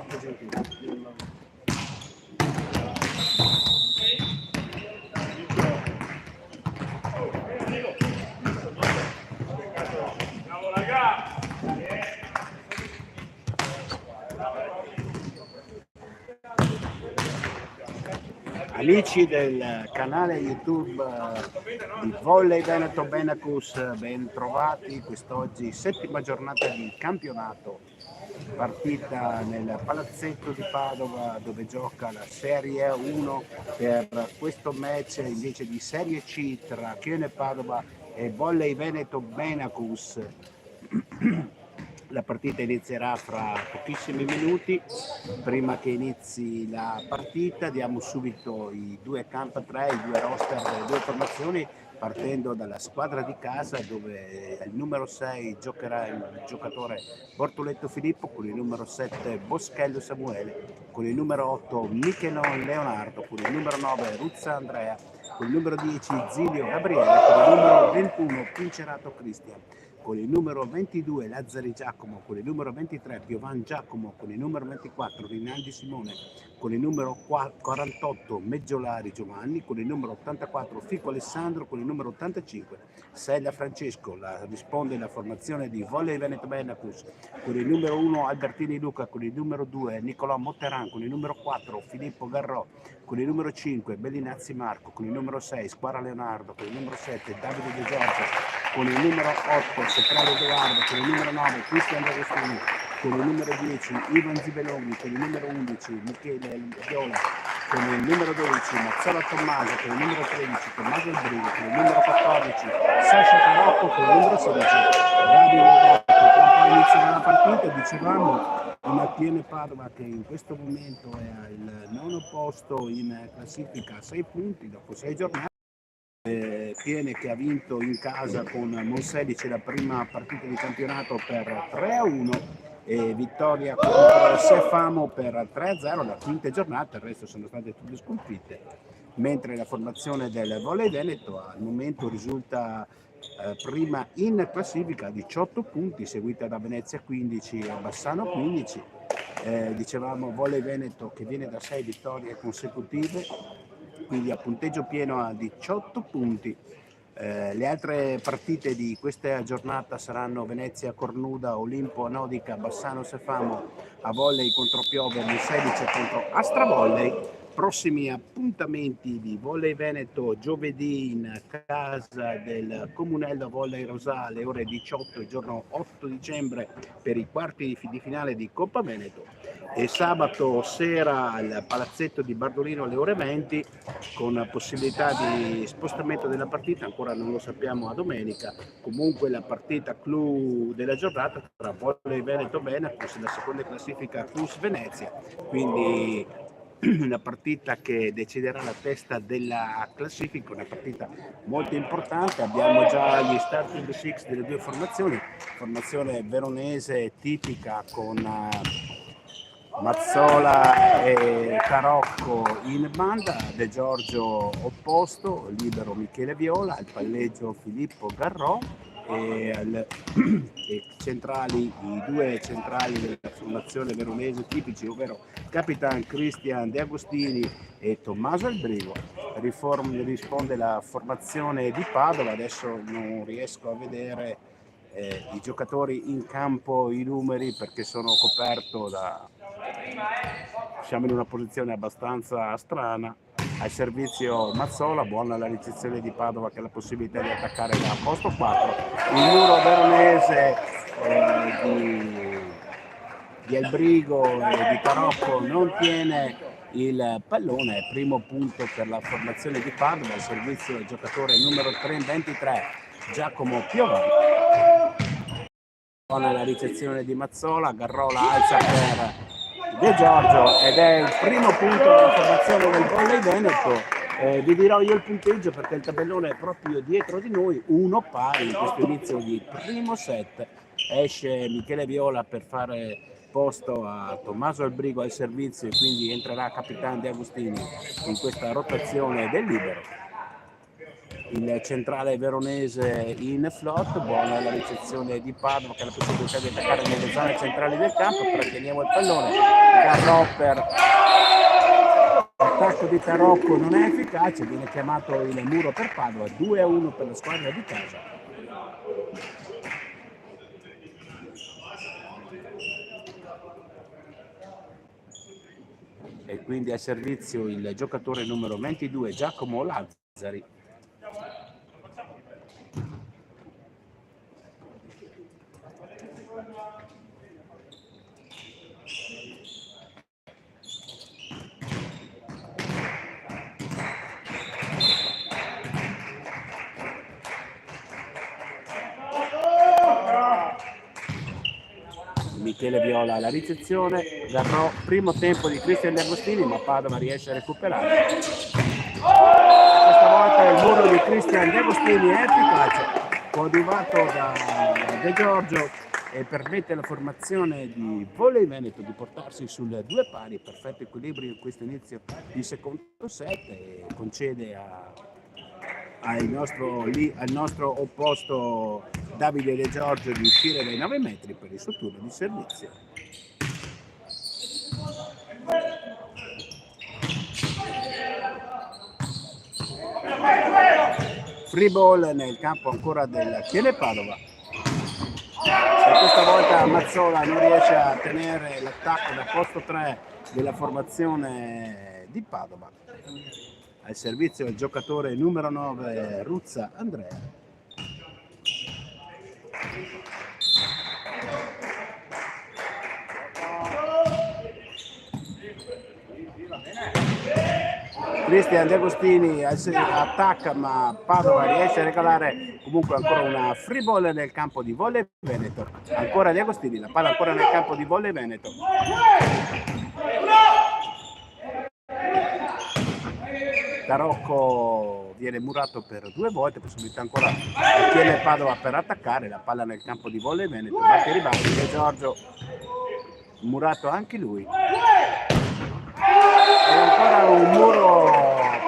troppo gentile. Amici del canale YouTube di Volley Veneto Benacus, ben trovati. Quest'oggi settima giornata di campionato, partita nel palazzetto di Padova dove gioca la Serie 1 per questo match invece di Serie C tra Chione Padova e Volley Veneto Benacus. La partita inizierà fra pochissimi minuti. Prima che inizi la partita diamo subito i due camp 3, i due roster delle due formazioni, partendo dalla squadra di casa dove il numero 6 giocherà il giocatore Bortoletto Filippo, con il numero 7 Boschello Samuele, con il numero 8 Michelon Leonardo, con il numero 9 Ruzza Andrea, con il numero 10 Zilio Gabriele, con il numero 21 Pincerato Cristian, con il numero 22 Lazzari Giacomo, con il numero 23 Piovan Giacomo, con il numero 24 Rinaldi Simone, con il numero 48 Meggiolari Giovanni, con il numero 84 Fico Alessandro, con il numero 85 Sella Francesco. Risponde la formazione di Volley Veneto Benacus, con il numero 1 Albertini Luca, con il numero 2 Nicolò Motteran, con il numero 4 Filippo Garrò, con il numero 5 Bellinazzi Marco, con il numero 6 Squara Leonardo, con il numero 7 Davide De Giorgio, con il numero 8 Soprano Edoardo, con il numero 9 Cristian D'Agostini, con il numero 10 Ivan Zibeloni, con il numero 11 Michele Viola, con il numero 12 Mazzola Tommaso, con il numero 13 Tommaso Albrigo, con il numero 14 Sasha Tarocco, con il numero 16 Davide Gatto. Poi inizierà la partita, dicevamo, una Chione Padova che in questo momento è al nono posto in classifica a 6 punti dopo 6 giornate. Chiene che ha vinto in casa con Monselice la prima partita di campionato per 3-1 e vittoria contro Sefamo per 3-0 la quinta giornata, il resto sono state tutte sconfitte, mentre la formazione del Volley Veneto al momento risulta prima in classifica a 18 punti, seguita da Venezia 15 e Bassano 15. Dicevamo Volley Veneto che viene da 6 vittorie consecutive, quindi a punteggio pieno a 18 punti. Le altre partite di questa giornata saranno Venezia Cornuda, Olimpo Nodica, Bassano Sefamo, a volley contro Piove, Monselice contro Astra Volley. Prossimi appuntamenti di Volley Veneto giovedì in casa del Comunello Volley Rosà alle ore 18 il giorno 8 dicembre per i quarti di finale di Coppa Veneto, e sabato sera al palazzetto di Bardolino alle ore 20 con possibilità di spostamento della partita, ancora non lo sappiamo, a domenica. Comunque la partita clou della giornata tra Volley Veneto Benacus e la seconda classifica Cruz Venezia, quindi una partita che deciderà la testa della classifica, una partita molto importante. Abbiamo già gli starting six delle due formazioni, formazione veronese tipica con Mazzola e Tarocco in banda, De Giorgio opposto, libero Michele Viola, al palleggio Filippo Garrò e centrali, i due centrali della formazione veronese tipici, ovvero Capitan Cristian De Agostini e Tommaso Albrigo. Risponde la formazione di Padova, adesso non riesco a vedere i giocatori in campo, i numeri, perché sono coperto da... Siamo in una posizione abbastanza strana. Al servizio Mazzola, buona la ricezione di Padova che ha la possibilità di attaccare da posto 4. Il muro veronese di Albrigo e di Tarocco non tiene il pallone, primo punto per la formazione di Padova. Al servizio del giocatore numero 23 Giacomo Piovan. Buona la ricezione di Mazzola, Garrola alza per De Giorgio ed è il primo punto della formazione del Volley Veneto. Vi dirò io il punteggio perché il tabellone è proprio dietro di noi, 1 pari in questo inizio di primo set. Esce Michele Viola per fare posto a Tommaso Albrigo al servizio e quindi entrerà Capitan De Agostini in questa rotazione del libero. il centrale veronese in flot. Buona la ricezione di Padova che ha la possibilità di attaccare nelle zone centrali del campo. Trateniamo il pallone, Garropper, l'attacco di Tarocco non è efficace, viene chiamato il muro per Padova. 2-1 per la squadra di casa. E quindi a servizio il giocatore numero 22 Giacomo Lazzari. Michele Viola alla ricezione, Garrò, primo tempo di Cristian De Agostini, ma Padova riesce a recuperare. Questa volta il muro di Cristian De Agostini è efficace, coadiuvato da De Giorgio, e permette alla formazione di Volley Veneto di portarsi sul 2 pari, perfetto equilibrio in questo inizio di secondo set, e concede al nostro opposto Davide De Giorgio di uscire dai 9 metri per il suo turno di servizio. Free ball nel campo ancora del Chiele Padova, e questa volta Mazzola non riesce a tenere l'attacco da posto 3 della formazione di Padova. Al servizio il giocatore numero 9 Ruzza Andrea. Cristian De Agostini attacca, ma Padova riesce a regalare comunque ancora una free ball nel campo di Volley Veneto. Ancora De Agostini, la palla ancora nel campo di Volley Veneto. Tarocco viene murato per 2 volte, possibilità ancora tiene Padova per attaccare, la palla nel campo di Volley Veneto, batte i ribassi, De Giorgio murato anche lui. E ancora un muro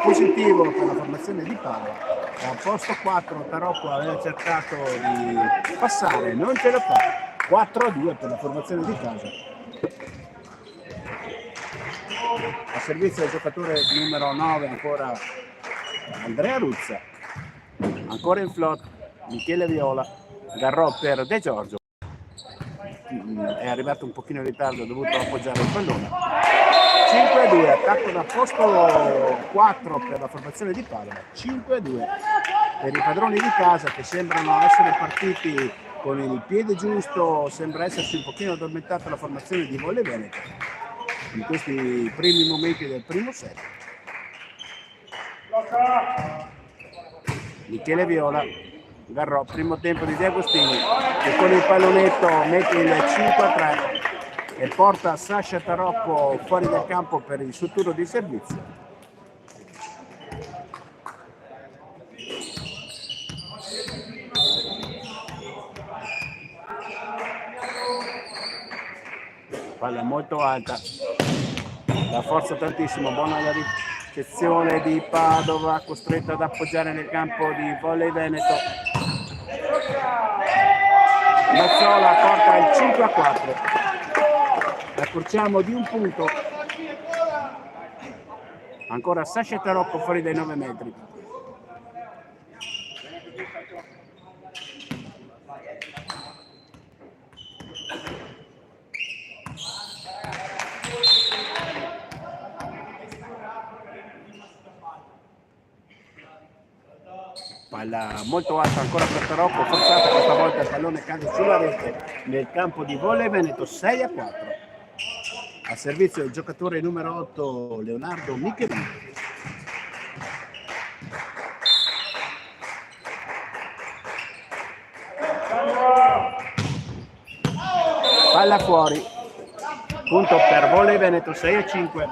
positivo per la formazione di Padova. Al posto 4 Tarocco aveva cercato di passare, non ce lo fa. 4-2 per la formazione di casa. A servizio del giocatore numero 9 ancora Andrea Ruzza, ancora in flot Michele Viola, Garrò per De Giorgio, è arrivato un pochino in ritardo, ha dovuto appoggiare il pallone. 5-2, attacco da posto 4 per la formazione di Padova, 5-2 per i padroni di casa, che sembrano essere partiti con il piede giusto. Sembra essersi un pochino addormentata la formazione di Volley Veneto in questi primi momenti del primo set. Michele Viola, Garrò, primo tempo di De Agostini, che con il pallonetto mette il 5-3 e porta Sasha Tarocco fuori dal campo per il suo turno di servizio. Palla molto alta, la forza tantissimo, buona la ricezione di Padova, costretto ad appoggiare nel campo di Volley Veneto. Mazzola porta il 5-4, accorciamo di un punto. Ancora Sasha Tarocco fuori dai 9 metri. Palla molto alta ancora per Tarocco, forzata questa volta, il pallone cade sulla rete nel campo di Volley Veneto, 6-4. A servizio il giocatore numero 8 Leonardo Michelini. Palla fuori, punto per Volley Veneto, 6-5.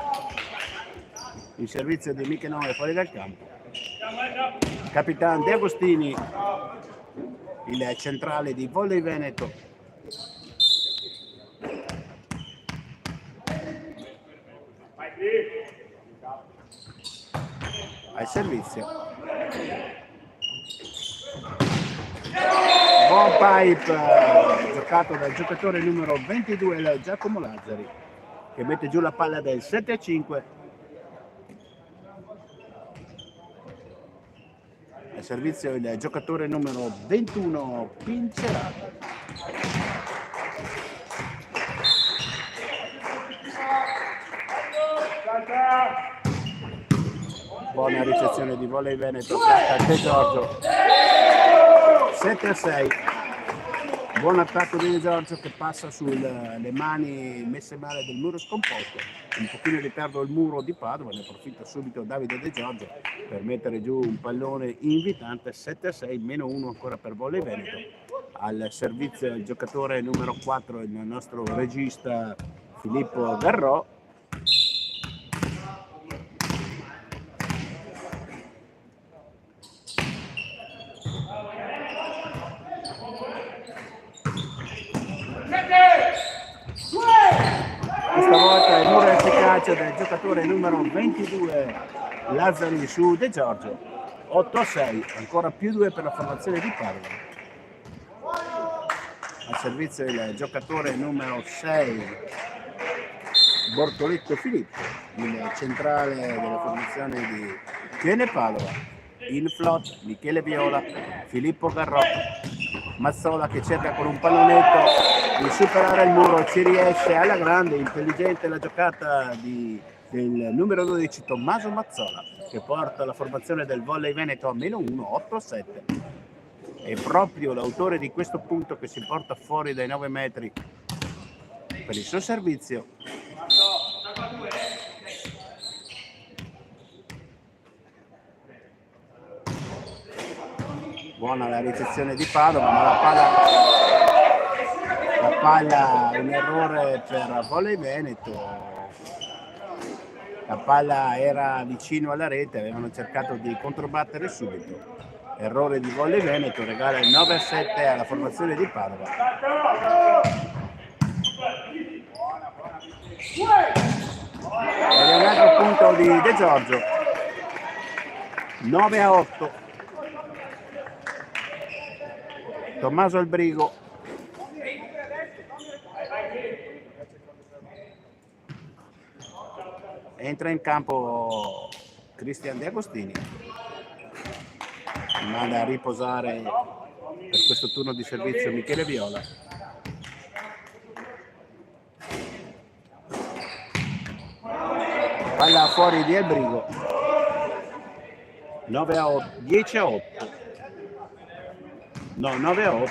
Il servizio di Michelini è fuori dal campo. Capitano De Agostini, il centrale di Volley Veneto. Al servizio down pipe giocato dal giocatore numero 22 Giacomo Lazzari, che mette giù la palla del 7-5. Al servizio il giocatore numero 21 Pincerato. Buona ricezione di volley Veneto da De Giorgio. 7-6. Buon attacco di De Giorgio che passa sulle mani messe male del muro scomposto. Un pochino in ritardo il muro di Padova, ne approfitta subito Davide De Giorgio per mettere giù un pallone invitante. 7-6, meno 1 ancora per volley Veneto. Al servizio il giocatore numero 4, il nostro regista Filippo Garrò. Questa volta il muro efficace del giocatore numero 22 Lazzari su De Giorgio. 8-6, ancora più 2 per la formazione di Padova. Al servizio il giocatore numero 6 Bortoletto Filippo, il centrale della formazione di Tiene Padova. In flot Michele Viola, Filippo Garrò, Mazzola che cerca con un pallonetto di superare il muro, ci riesce alla grande, intelligente la giocata del numero 12 Tommaso Mazzola, che porta la formazione del volley Veneto a meno 1, 8-7. È proprio l'autore di questo punto che si porta fuori dai 9 metri per il suo servizio. Buona la ricezione di Padova, ma la palla un errore per volley Veneto. La palla era vicino alla rete, avevano cercato di controbattere subito. Errore di volley Veneto, regala il 9-7 alla formazione di Padova. Ed è un altro punto di De Giorgio. 9-8. Tommaso Albrigo. Entra in campo Cristian De Agostini. Manda a riposare per questo turno di servizio Michele Viola. Palla fuori di Albrigo. 9-8, 10-8. No, 9-8.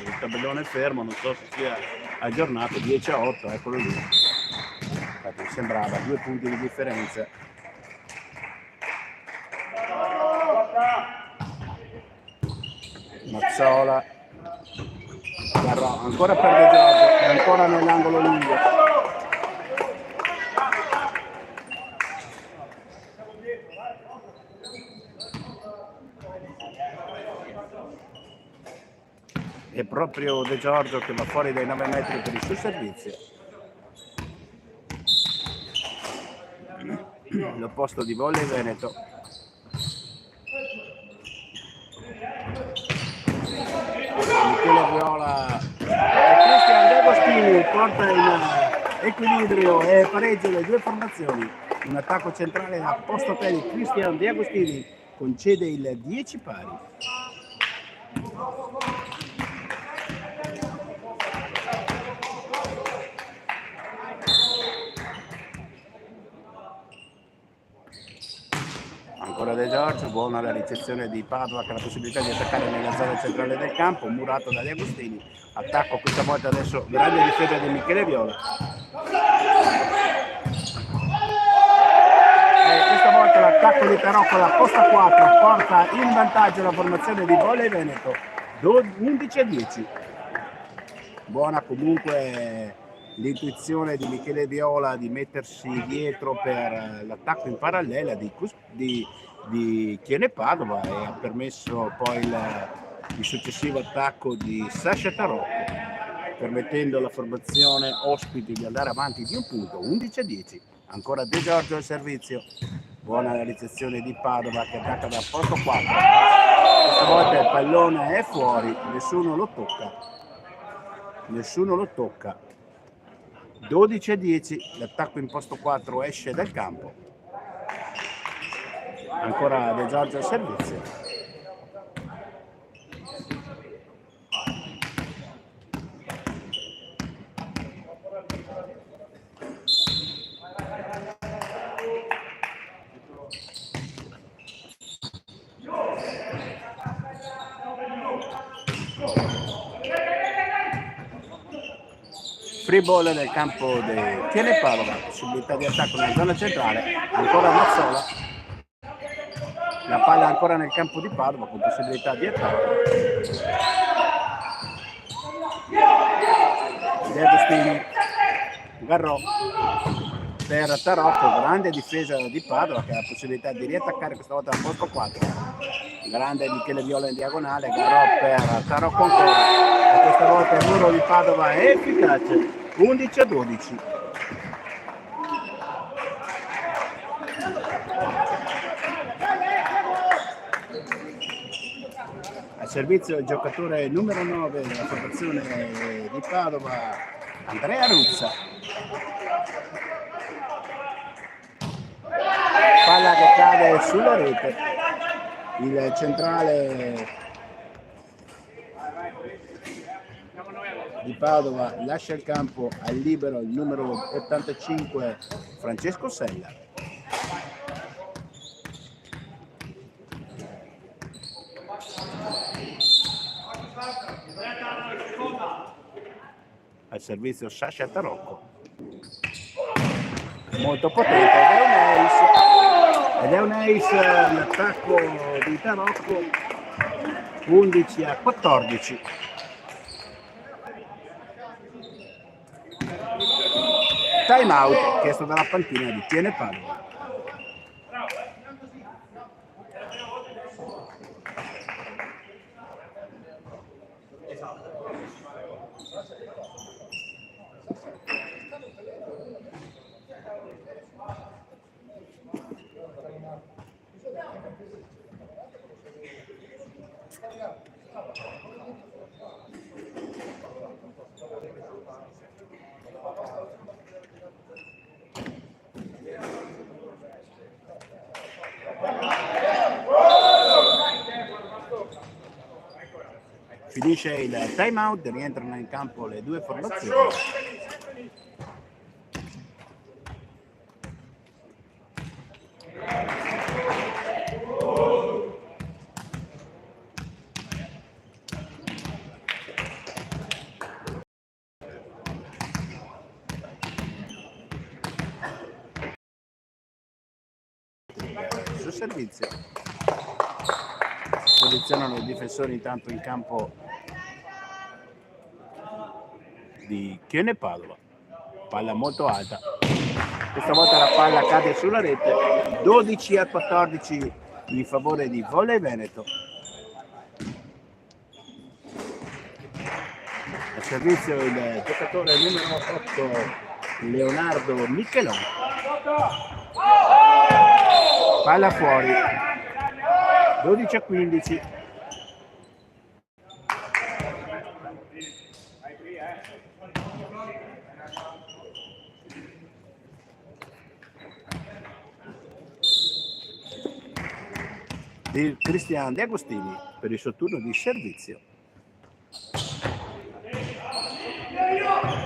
Il tabellone è fermo, non so se sia aggiornato. 10-8, eccolo lì. Infatti sembrava 2 punti di differenza. Mazzola, Garrò, ancora per De Giorgio, ancora nell'angolo lungo. È proprio De Giorgio che va fuori dai 9 metri per il suo servizio. L'opposto di volley Veneto. Michele Viola e Cristian De Agostini porta in equilibrio e pareggio le due formazioni. Un attacco centrale da Postotelli. Cristian De Agostini concede il 10 pari. Ancora De Giorgio, buona la ricezione di Padova che ha la possibilità di attaccare nella zona centrale del campo, murato da De Agostini. Attacco questa volta adesso, grande difesa di Michele Viola. E questa volta l'attacco di Taroccola, posta 4, porta in vantaggio la formazione di volley Veneto, 11-10. Buona comunque l'intuizione di Michele Viola di mettersi dietro per l'attacco in parallela di Tiene Padova e ha permesso poi il successivo attacco di Sasha Tarocco, permettendo alla formazione ospiti di andare avanti di un punto, 11-10. Ancora De Giorgio al servizio. Buona la ricezione di Padova che attacca da posto 4. Questa volta il pallone è fuori, nessuno lo tocca. 12-10, l'attacco in posto 4 esce dal campo. Ancora De Giorgio al servizio. Free ball nel campo del Tiene Padova, possibilità di attacco nella zona centrale, ancora Mazzola, la palla ancora nel campo di Padova con possibilità di attacco. De Agostini, Garrò per Tarocco, grande difesa di Padova che ha la possibilità di riattaccare questa volta al posto 4. Grande Michele Viola in diagonale, Garrò per Tarocco ancora, e questa volta il muro di Padova è efficace. 11-12. Al servizio il giocatore numero 9 della formazione di Padova, Andrea Ruzza. Palla che cade sulla rete. Il centrale di Padova lascia il campo al libero il numero 85 Francesco Sella. Al servizio Sasha Tarocco, molto potente, ed è un ace l'attacco di Tarocco. 11-14. Time out chiesto dalla panchina di Tiene Padova. Finisce il time out, rientrano in campo le due formazioni. Sul servizio posizionano i difensori intanto in campo di Tiene Padova, palla molto alta, questa volta la palla cade sulla rete. 12-14 in favore di Volley Veneto. Al servizio il giocatore numero 8 Leonardo Michelon, palla fuori. 12-15. Di Cristian De Agostini per il suo turno di servizio.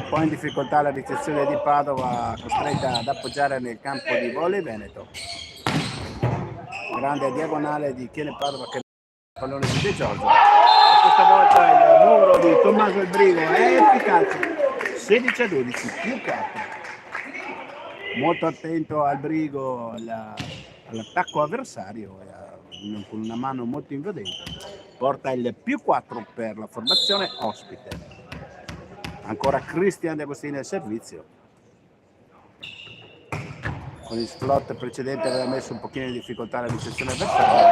Poi in difficoltà la ricezione di Padova, costretta ad appoggiare nel campo di Volley Veneto. Grande diagonale di Tiene Padova che il pallone di De Giorgio. E questa volta il muro di Tommaso El Brigo è efficace. 16-12 più 4. Molto attento al Brigo all'attacco avversario, con una mano molto invadente. Porta il più 4 per la formazione ospite. Ancora Cristian De Agostini al servizio. Con il slot precedente aveva messo un pochino in difficoltà la ricezione avversaria.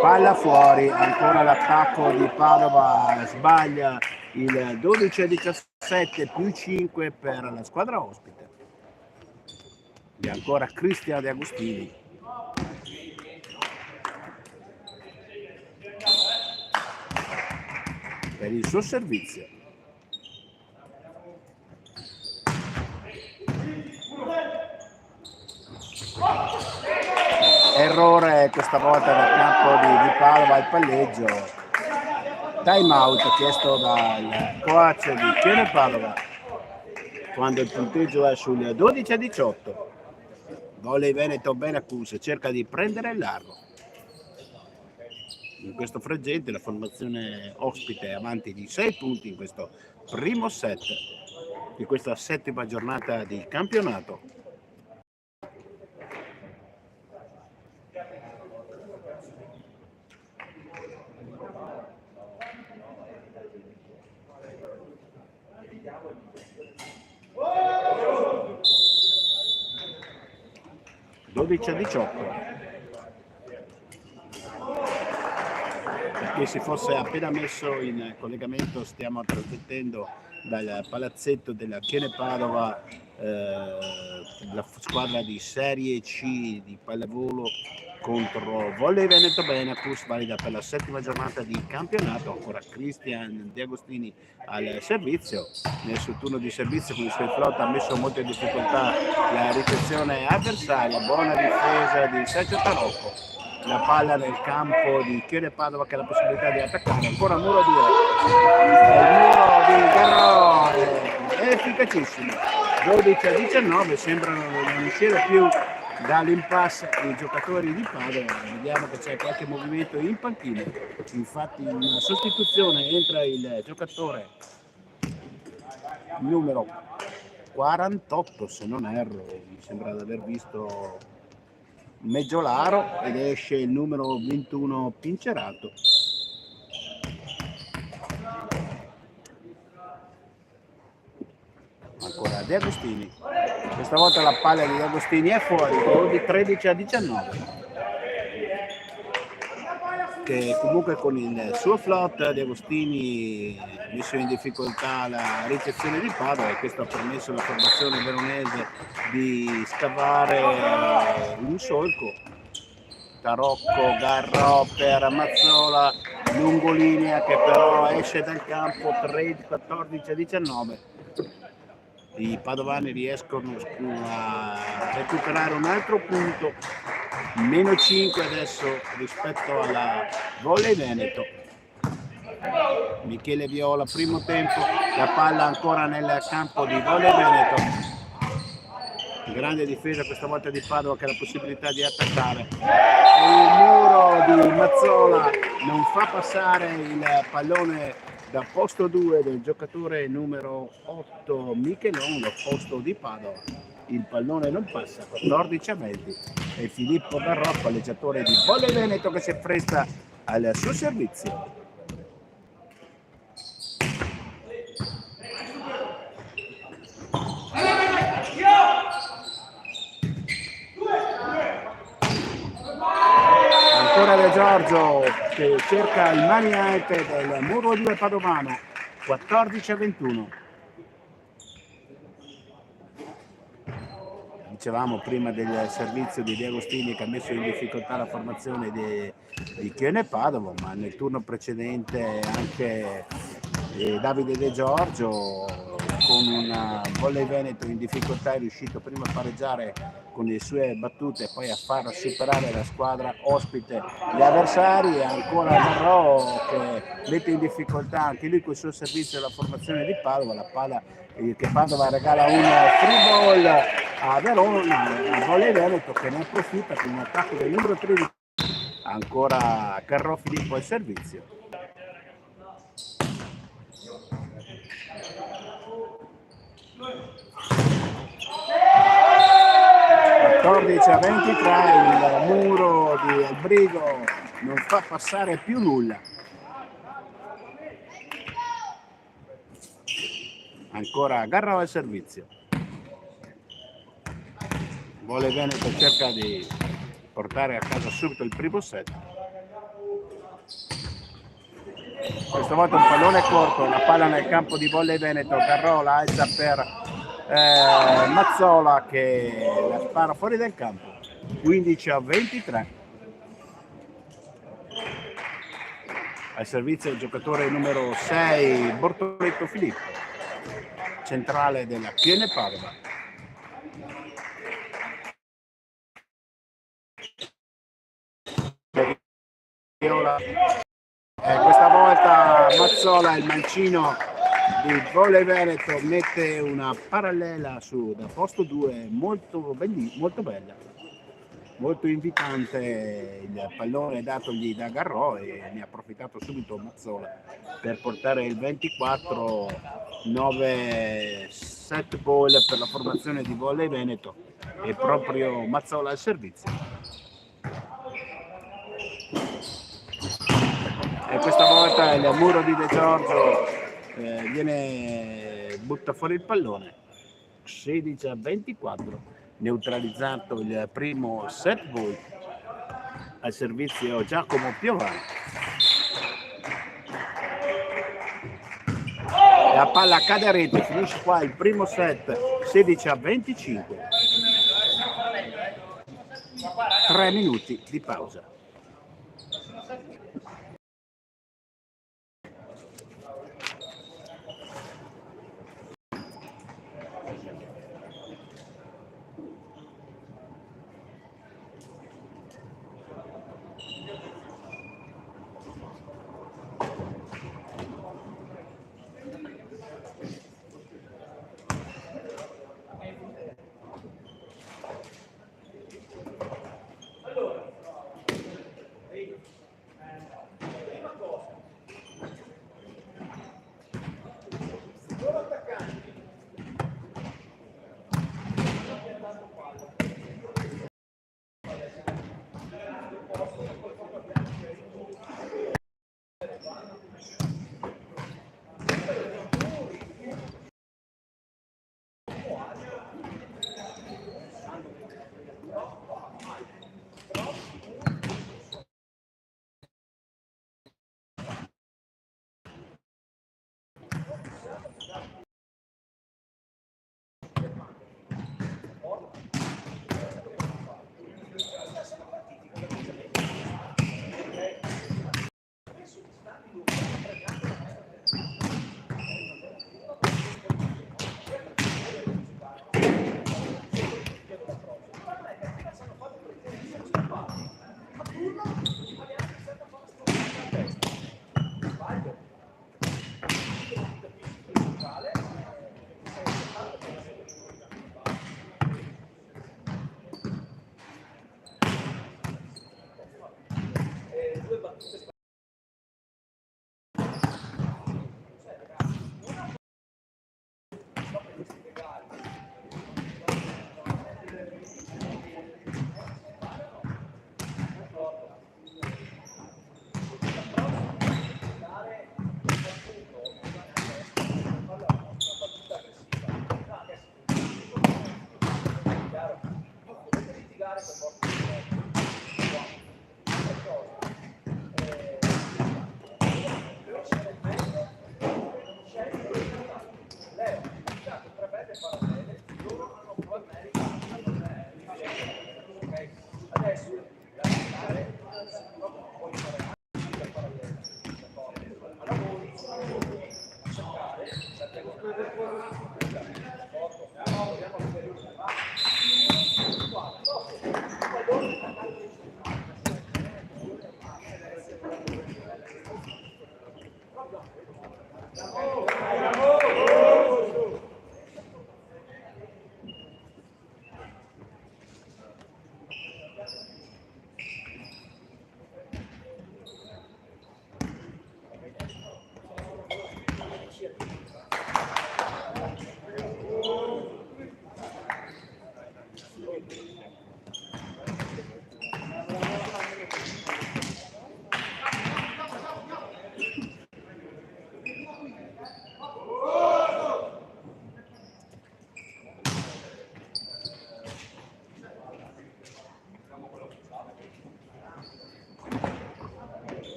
Palla fuori, ancora l'attacco di Padova, sbaglia il 12-17 più 5 per la squadra ospite. E ancora Cristian De Agostini. per il suo servizio. Errore questa volta dal campo di Padova, il palleggio. Time out chiesto dal coach di Chiene Padova quando il punteggio è sul 12-18. Volley Veneto Benacus cerca di prendere il largo. In questo frangente la formazione ospite è avanti di 6 punti in questo primo set di questa 7ª giornata di campionato. Per chi si fosse appena messo in collegamento, stiamo trasmettendo dal palazzetto della Chiene Padova la squadra di Serie C di pallavolo contro Volley Veneto Benacus, valida per la 7ª giornata di campionato. Ancora Cristian De Agostini al servizio. Nel suo turno di servizio con il suo flotta ha messo molte difficoltà la ricezione avversaria. Buona difesa di Sergio Tarocco. La palla nel campo di Chiene Padova che ha la possibilità di attaccare. Ancora muro 2. Il muro di Garrone è efficacissimo. 12-19, sembrano non uscire più dall'impasse i giocatori di Padova. Vediamo che c'è qualche movimento in panchina. Infatti in sostituzione entra il giocatore numero 48, se non erro, mi sembra di aver visto Meggiolaro, ed esce il numero 21 Pincerato. Ancora De Agostini, questa volta la palla di De Agostini è fuori, di 13-19, che comunque con il suo float De Agostini ha messo in difficoltà la ricezione di Padova, e questo ha permesso alla formazione veronese di scavare un solco. Tarocco, Garro per Mazzola, lungolinea che però esce dal campo, 14-19. I padovani riescono a recuperare un altro punto, meno 5 adesso rispetto alla Volley Veneto. Michele Viola, primo tempo, la palla ancora nel campo di Volley Veneto. Grande difesa questa volta di Padova che ha la possibilità di attaccare. Il muro di Mazzola non fa passare il pallone da posto 2 del giocatore numero 8 Michelon, lo posto di Padova. Il pallone non passa, 14-20, e Filippo Garrò, palleggiatore di Volley Veneto, che si presta al suo servizio. Ancora De Giorgio che cerca il maniante del muro 2 padovano, 14-21. Dicevamo prima del servizio di De Agostini che ha messo in difficoltà la formazione di Chiene Padova, ma nel turno precedente anche Davide De Giorgio con una Volley Veneto in difficoltà è riuscito prima a pareggiare con le sue battute e poi a far superare la squadra ospite gli avversari, e ancora Garrò che mette in difficoltà anche lui col suo servizio la formazione di Padova. La palla che Padova regala un free ball a Verona, a Volley Veneto che ne approfitta con un attacco del numero 13. Ancora Garrò Filippo al servizio. A 23, il muro di Albrigo non fa passare più nulla. Ancora Garrò al servizio. Volley Veneto cerca di portare a casa subito il primo set. Questa volta un pallone corto, la palla nel campo di Volley Veneto, Garrò la alza per Mazzola che la spara fuori dal campo, 15-23. Al servizio il giocatore numero 6 Bortoletto Filippo, centrale della Piene Padova. Questa volta Mazzola, il mancino di Volley Veneto, mette una parallela su da posto 2 molto bella, molto invitante. Il pallone datogli da Garrò e ne ha approfittato subito Mazzola per portare il 24. 9 set ball per la formazione di Volley Veneto e proprio Mazzola al servizio. E questa volta il muro di De Giorgio butta fuori il pallone. 16-24, neutralizzato il primo set ball. Al servizio Giacomo Piovani. La palla cade a rete, finisce qua il primo set 16-25. 3 minuti di pausa.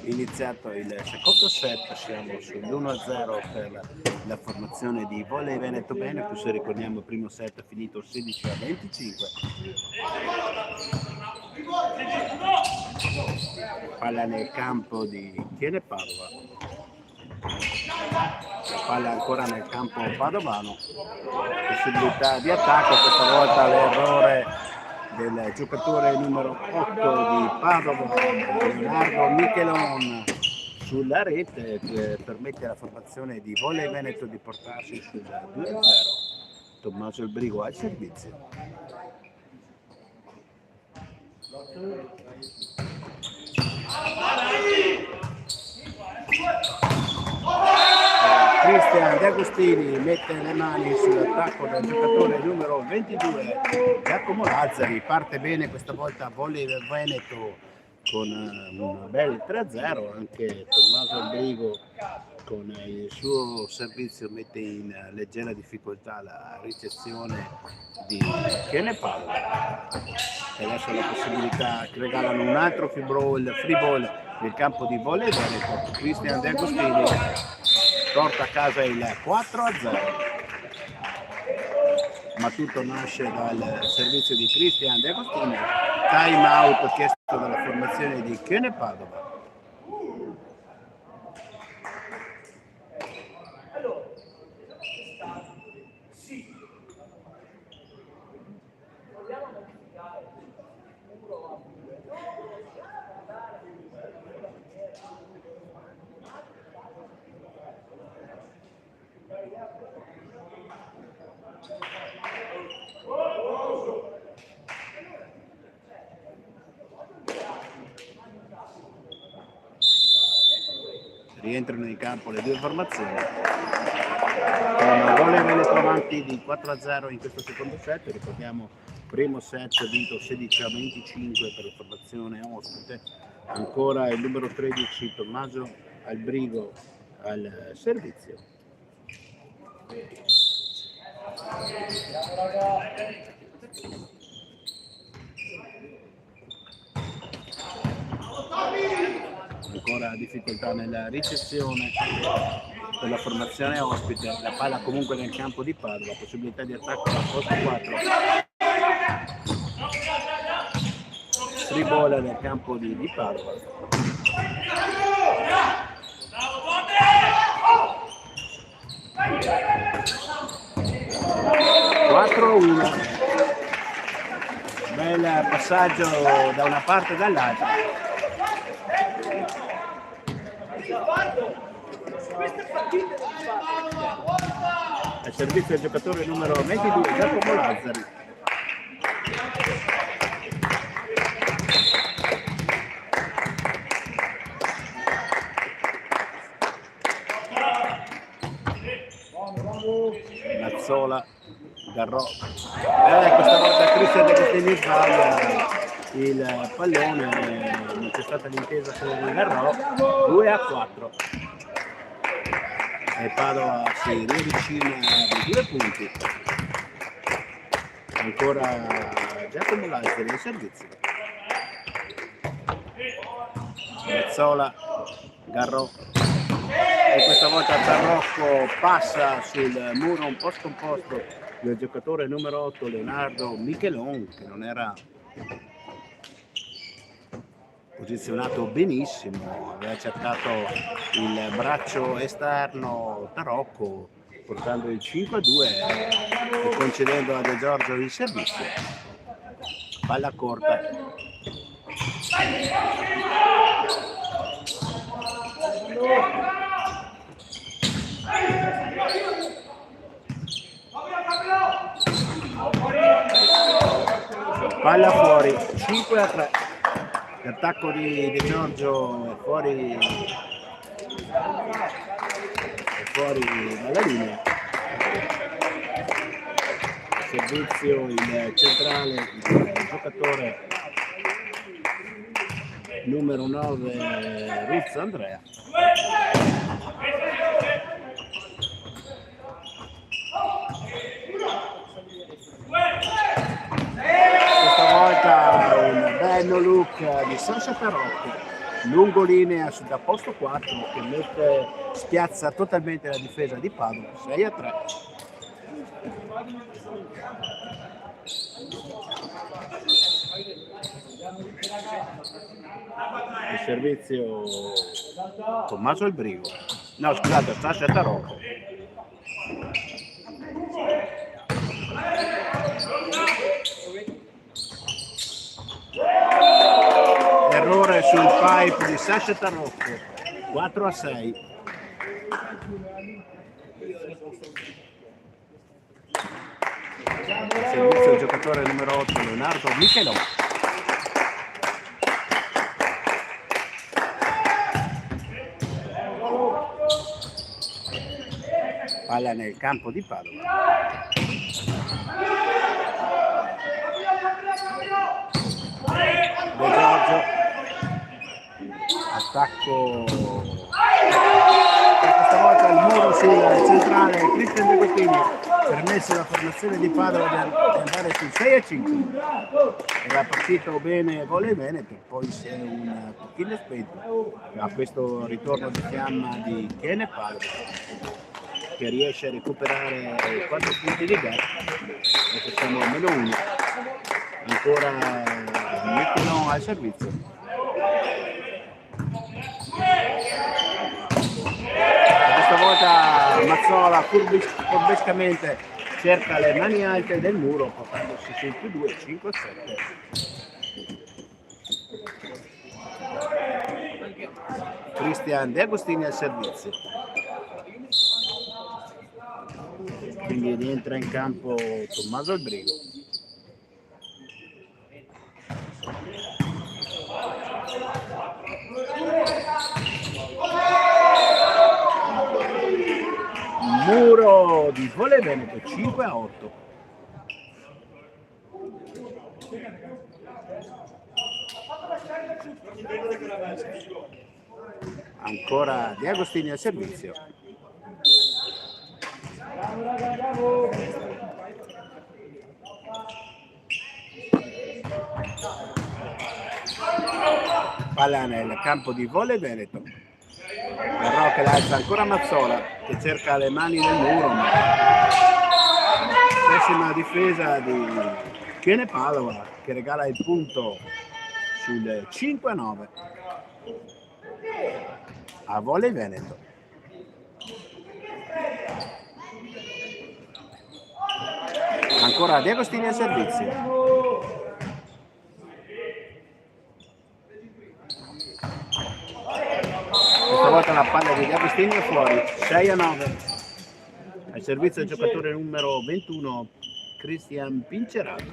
iniziato il secondo set, siamo sull'1-0 per la formazione di Volley Veneto Benecus. Ricordiamo il primo set finito 16-25. Palla nel campo di Tiene Padova, palla ancora nel campo padovano, possibilità di attacco, questa volta l'errore del giocatore numero 8 di Padova, Leonardo Michelon, sulla rete, che permette alla formazione di Volley Veneto di portarsi sul 2-0. Tommaso Il Brigo al servizio. Cristian De Agostini mette le mani sull'attacco del giocatore numero 22 Giacomo Lazzari. Parte bene questa volta Volley Veneto con un bel 3-0. Anche Tommaso Il Brigo con il suo servizio mette in leggera difficoltà la ricezione di Tiene Padova. E adesso la possibilità che regalano un altro free ball nel campo di Volley Veneto. Cristian De Agostini porta a casa il 4-0, ma tutto nasce dal servizio di Cristian De Agostini. Time out chiesto dalla formazione di Tiene Padova. Rientrano in campo le due formazioni, con Volley Veneto avanti di 4-0 in questo secondo set. Ricordiamo primo set vinto 16-25 per la formazione ospite. Ancora il numero 13 Tommaso Il Brigo al servizio. Ancora difficoltà nella ricezione per la formazione ospite, la palla comunque nel campo di Padova, possibilità di attacco al posto 4, free ball nel campo di Padova. Bel passaggio da una parte e dall'altra. Al servizio del giocatore numero 22 Giacomo Lazzari. Mazzola, Garrò, questa volta Cristian De Agostini sbaglia il pallone, non c'è stata l'intesa con Garrò. 2-4 e Padova si riavvicina di 2 punti. Ancora Giacomo Lazzari in servizio. Mazzola, Garrò, e questa volta Tarrocco passa sul muro un po' scomposto del giocatore numero 8 Leonardo Michelon, che non era posizionato benissimo, aveva cercato il braccio esterno Tarrocco, portando il 5-2 e concedendo a De Giorgio il servizio. Palla corta. Palla fuori, 5-3. L'attacco di De Giorgio è fuori dalla linea. Servizio il centrale, il giocatore numero 9 Ruzza Andrea. Questa volta un bel no look di Sasha Tarrocco. lungolinea da posto 4 che spiazza totalmente la difesa di Padova. 6-3. Il servizio Tommaso Albrigo, no scusate, Sasha Tarocco. Errore sul pipe di Sasha Tarocco. 4-6. Servizio il giocatore numero 8 Leonardo Michelò. Palla nel campo di Padova. De Giorgio, attacco, questa volta il muro sul centrale, Cristian De Cotini, permesse la formazione di Padova di andare sul 6-5. Era partito bene Volley Veneto, poi si è un pochino spento a questo ritorno di fiamma di Chene Padova, che riesce a recuperare 4 punti di gap. Adesso siamo a -1. Ancora Michelon al servizio. Questa volta Mazzola furbescamente cerca le mani alte del muro, portandosi sul +2, 5-7. Cristian De Agostini al servizio. Quindi rientra in campo Tommaso Albrigo. Muro di Volley Veneto 5-8. Ancora De Agostini al servizio. Palla nel campo di Volley Veneto. Garrò che l'alza ancora Mazzola che cerca le mani nel muro, ma pessima difesa di Chene Padova che regala il punto sul 5-9 a Volley Veneto. Ancora De Agostini al servizio. Questa volta la palla di De Agostini è fuori. 6-9. Al servizio del giocatore numero 21 Cristian Pincerato.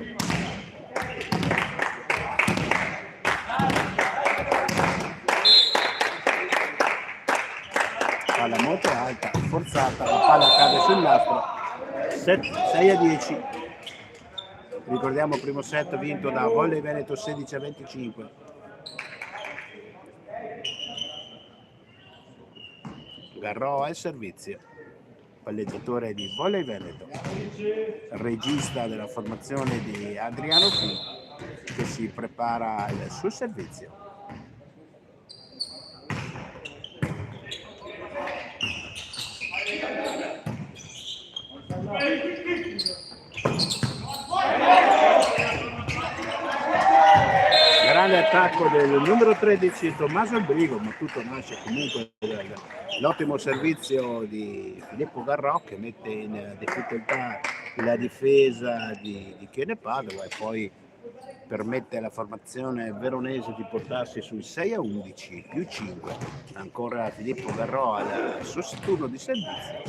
Palla molto alta, forzata, la palla cade sul nastro. 6-10. Ricordiamo il primo set vinto da Volley Veneto 16-25. Garrò al servizio, palleggiatore di Volley Veneto, regista della formazione di Adriano P, che si prepara al suo servizio. Grande attacco del numero 13 Tommaso Albrigo, ma tutto nasce comunque dall'ottimo servizio di Filippo Garrò che mette in difficoltà la difesa di Chene Padova e poi permette alla formazione veronese di portarsi sul 6-11 più 5. Ancora Filippo Garrò al suo turno di servizio.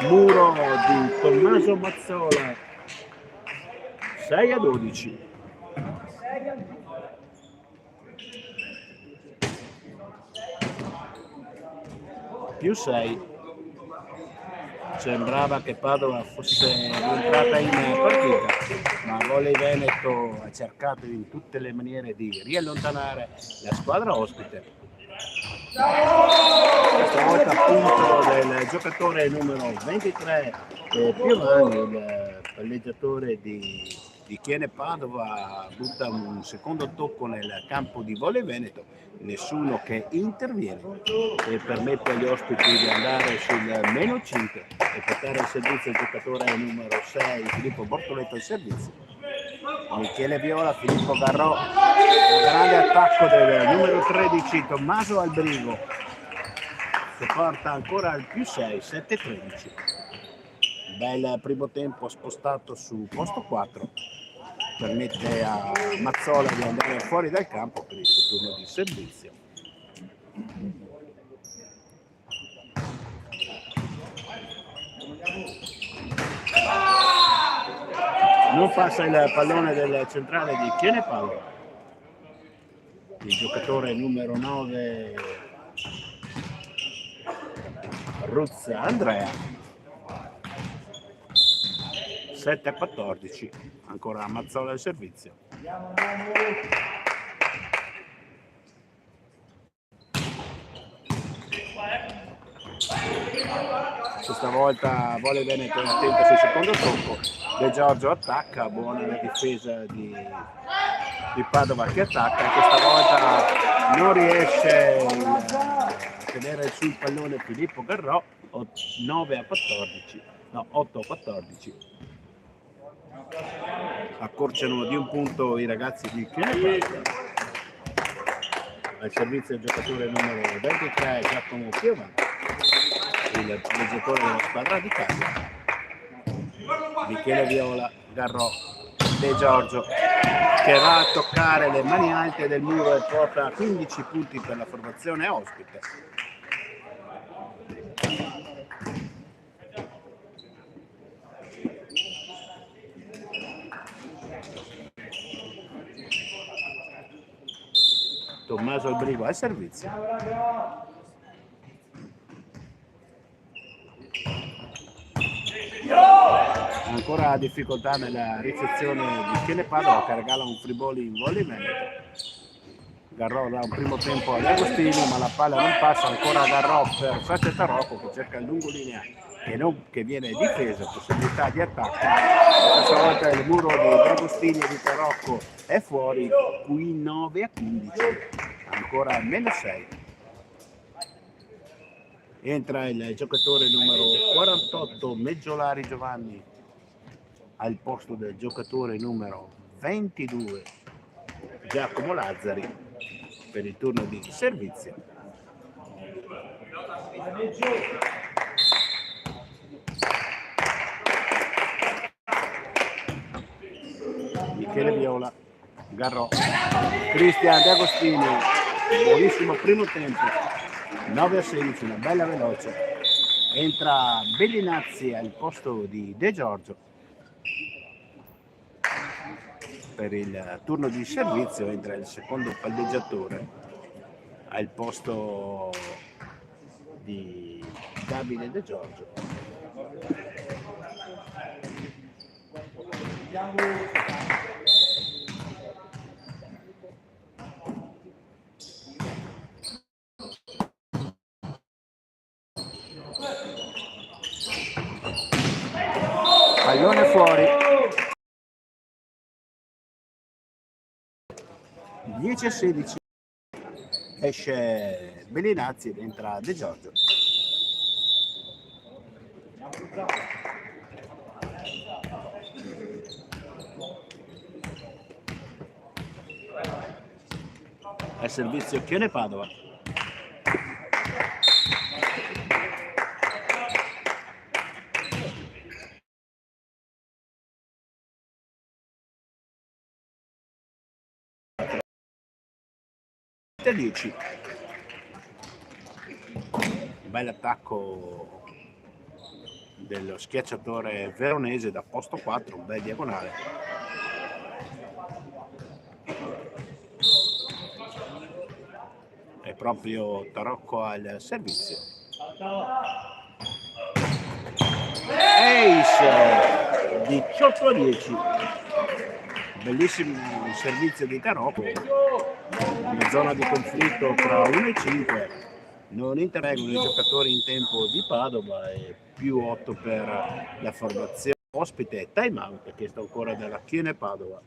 Muro di Tommaso Mazzola 6-12. Più 6. Sembrava che Padova fosse rientrata in partita, ma Volley Veneto ha cercato in tutte le maniere di riallontanare la squadra ospite. questa volta appunto del giocatore numero 23 Piovani, il palleggiatore di Chiene Padova, butta un secondo tocco nel campo di Volley Veneto, nessuno che interviene e permette agli ospiti di andare sul meno 5 e portare il servizio al giocatore numero 6 Filippo Bortoletto in servizio. Michele Viola, Filippo Garrò, un grande attacco del numero 13 Tommaso Albrigo che porta ancora al più 6, 7-13. Bel primo tempo spostato su posto 4, permette a Mazzola di andare fuori dal campo per il suo turno di servizio. Non passa il pallone del centrale di Chiene Padova, il giocatore numero 9 Ruz Andrea. 7-14, ancora Mazzola al servizio. Questa volta Volley Veneto attento sul secondo tocco. De Giorgio attacca, buona la difesa di Padova che attacca, e questa volta non riesce a tenere sul pallone Filippo Garrò. 8-14. Accorciano di un punto i ragazzi di Chiene. Al servizio il giocatore numero 23 Giacomo Piovani, il palleggiatore della squadra di casa. Michele Viola, Garrò, De Giorgio che va a toccare le mani alte del muro e porta 15 punti per la formazione ospite. Tommaso Albrigo al servizio. Ancora difficoltà nella ricezione di Chiene Padova che regala un free ball in Volley Veneto. Garrò dà un primo tempo agli Agostini, ma la palla non passa, ancora Garrò per Sace Tarocco che cerca il lungolinea che viene difesa, possibilità di attacco. Questa volta il muro di Agostini e di Tarocco è fuori, qui 9-15, ancora meno 6. Entra il giocatore numero 48 Meggiolari Giovanni al posto del giocatore numero 22 Giacomo Lazzari per il turno di servizio. Michele Viola, Garrò, Cristian De Agostini, buonissimo primo tempo, 9-16, una bella veloce. Entra Bellinazzi al posto di De Giorgio per il turno di servizio. Entra il secondo palleggiatore al posto di Davide De Giorgio. Pallone fuori. 10-16. Esce Bellinazzi ed entra De Giorgio. Al servizio Chiene Padova. Un bel attacco dello schiacciatore veronese da posto 4, un bel diagonale. È proprio Tarocco al servizio. Ace 18-10. Bellissimo servizio di Tarocco. Una zona di conflitto tra 1 e 5. Non intervengono i giocatori in tempo di Padova e più 8 per la formazione ospite. Time out chiesto ancora dalla Chiene Padova.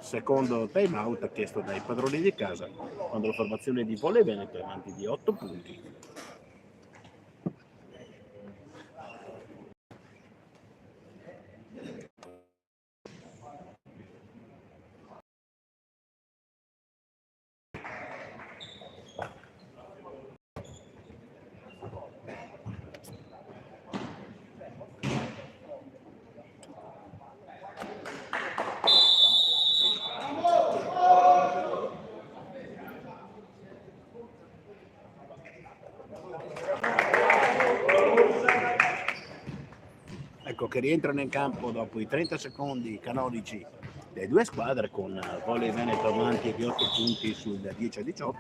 Secondo time out chiesto dai padroni di casa quando la formazione di Volley Veneto è avanti di 8 punti. Ecco che rientrano in campo dopo i 30 secondi canonici delle due squadre con Volley Veneto avanti di 8 punti sul 10-18.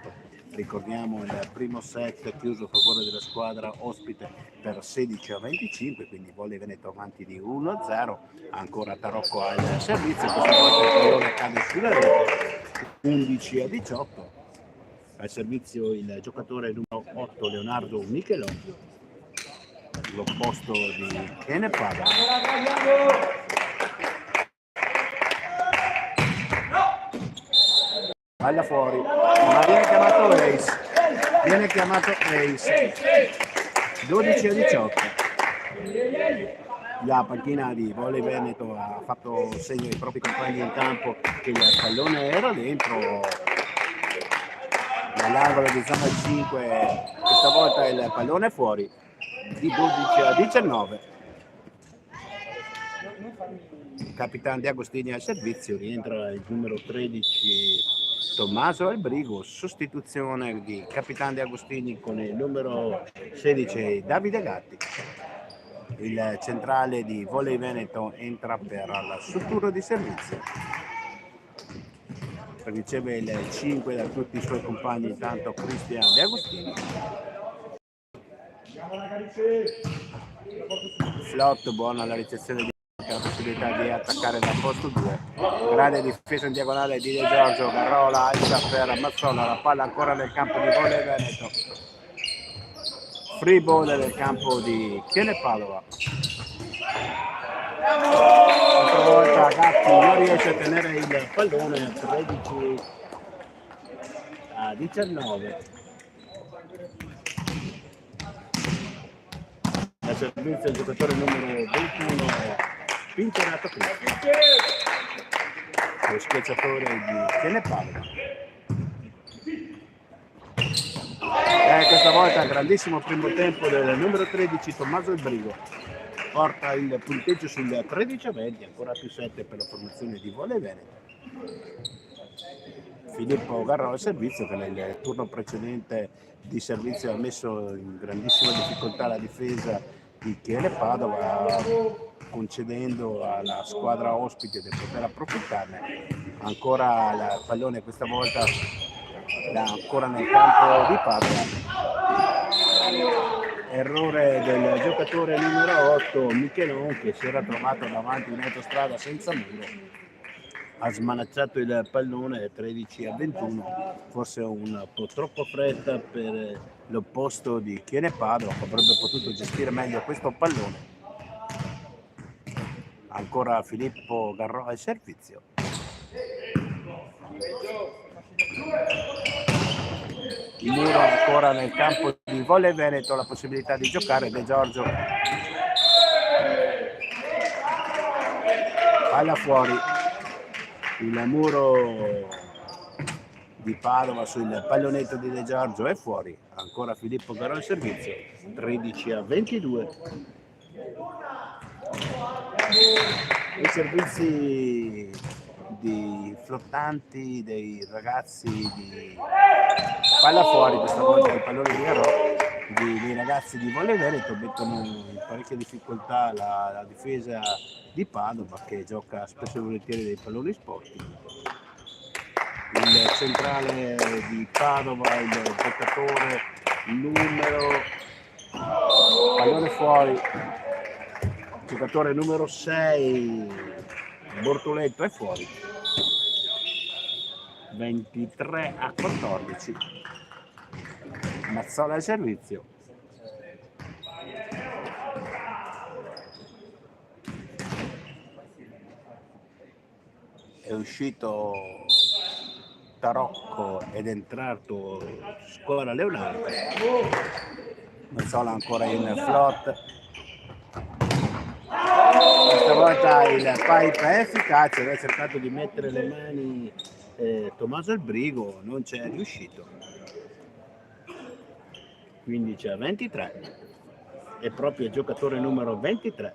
Ricordiamo il primo set chiuso a favore della squadra ospite per 16-25, quindi Volley Veneto avanti di 1-0. Ancora Tarocco al servizio, questa volta il pallone cade sulla rete, 11-18. Al servizio il giocatore numero 8 Leonardo Michelon, l'opposto di Chiene Padova. Palla fuori, ma viene chiamato Ace, 12-18. La panchina di Volley Veneto ha fatto segno ai propri compagni in campo che il pallone era dentro nell'angolo di zona 5, questa volta il pallone è fuori, di 12-19. Capitan Di Agostini al servizio, rientra il numero 13 Tommaso Albrigo, sostituzione di Capitan Di Agostini con il numero 16 Davide Gatti. Il centrale di Volley Veneto entra per il suo turno di servizio. Riceve il 5 da tutti i suoi compagni, intanto Cristian De Agostini. Flot, buona la ricezione di la possibilità di attaccare dal posto 2. Grande difesa in diagonale di De Giorgio, Garrola alza per Mazzola, la palla ancora nel campo di Volley Veneto. Free ball nel campo di Chiene Padova. Questa volta Gatti non riesce a tenere il pallone, 13-19. Al servizio il giocatore numero 21 Pincerato Cristo, lo schiacciatore di Chiene Padova. Questa volta grandissimo primo tempo del numero 13 Tommaso Albrigo, porta il punteggio sul 13-20, ancora più 7 per la formazione di Volley Veneto. Filippo Garro al servizio, che nel turno precedente di servizio ha messo in grandissima difficoltà la difesa di Chiene Padova, concedendo alla squadra ospite di poter approfittarne. Ancora il pallone questa volta ancora nel campo di Padova. Errore del giocatore numero 8 Michelon, che si era trovato davanti in autostrada senza muro, ha smanacciato il pallone 13-21, forse un po' troppo fretta per l'opposto di Chiene Padova, che avrebbe potuto gestire meglio questo pallone. Ancora Filippo Garro al servizio. Il muro ancora nel campo di Volley Veneto, la possibilità di giocare. De Giorgio, palla fuori, il muro di Padova sul pallonetto di De Giorgio è fuori. Ancora Filippo Garro al servizio, 13-22. I servizi di flottanti dei ragazzi di palla fuori, questa volta il pallone di Garro, dei ragazzi di Volley Veneto, mettono in parecchia difficoltà la difesa di Padova, che gioca spesso e volentieri dei palloni sporchi. Il centrale di Padova, il giocatore numero, pallone fuori, giocatore numero 6 Bortoletto è fuori, 23-14. Mazzola al servizio. È uscito Tarocco ed è entrato Scuola Leonardo. Mazzola ancora in float. Questa volta il pipe è efficace, aveva cercato di mettere le mani Tommaso il Brigo, non c'è riuscito. 15-23 e proprio il giocatore numero 23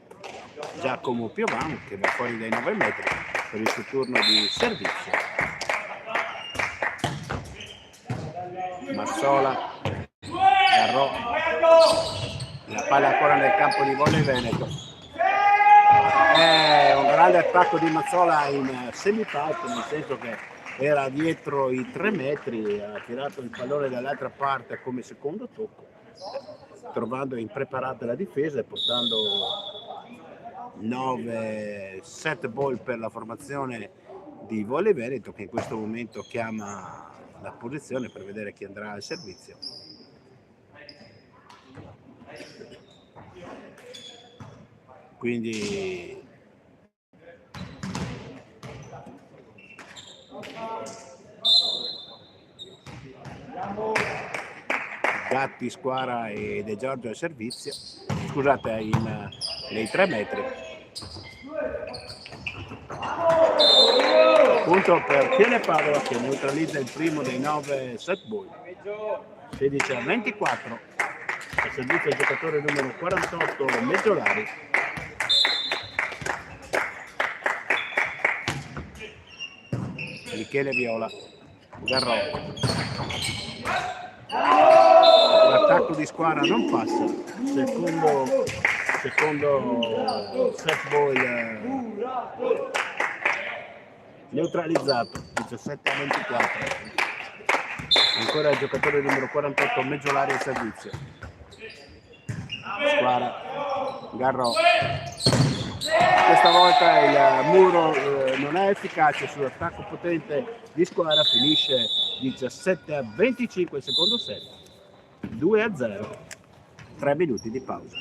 Giacomo Piovan, che va fuori dai 9 metri per il suo turno di servizio. Mazzola, Garrò, la palla ancora nel campo di volley veneto. È un grande attacco di Mazzola in semi-pipe, nel senso che era dietro i 3 metri, ha tirato il pallone dall'altra parte come secondo tocco, trovando impreparata la difesa e portando 9 set ball per la formazione di Volley Veneto, che in questo momento chiama la posizione per vedere chi andrà al servizio. Quindi Gatti, Squara e De Giorgio al servizio, scusate, nei 3 metri. Punto per Chiele Padova, che neutralizza il primo dei 9 set ball. 16-24 al servizio il giocatore numero 48 Meggiolari. Michele Viola, Garrò. L'attacco di Squara non passa, secondo set ball neutralizzato, 17-24. Ancora il giocatore numero 48 Meggiolari al servizio. Squara, Garrò. Questa volta il muro non è efficace sull'attacco potente di Squara, finisce 17-25 il secondo set, 2-0, 3 minuti di pausa.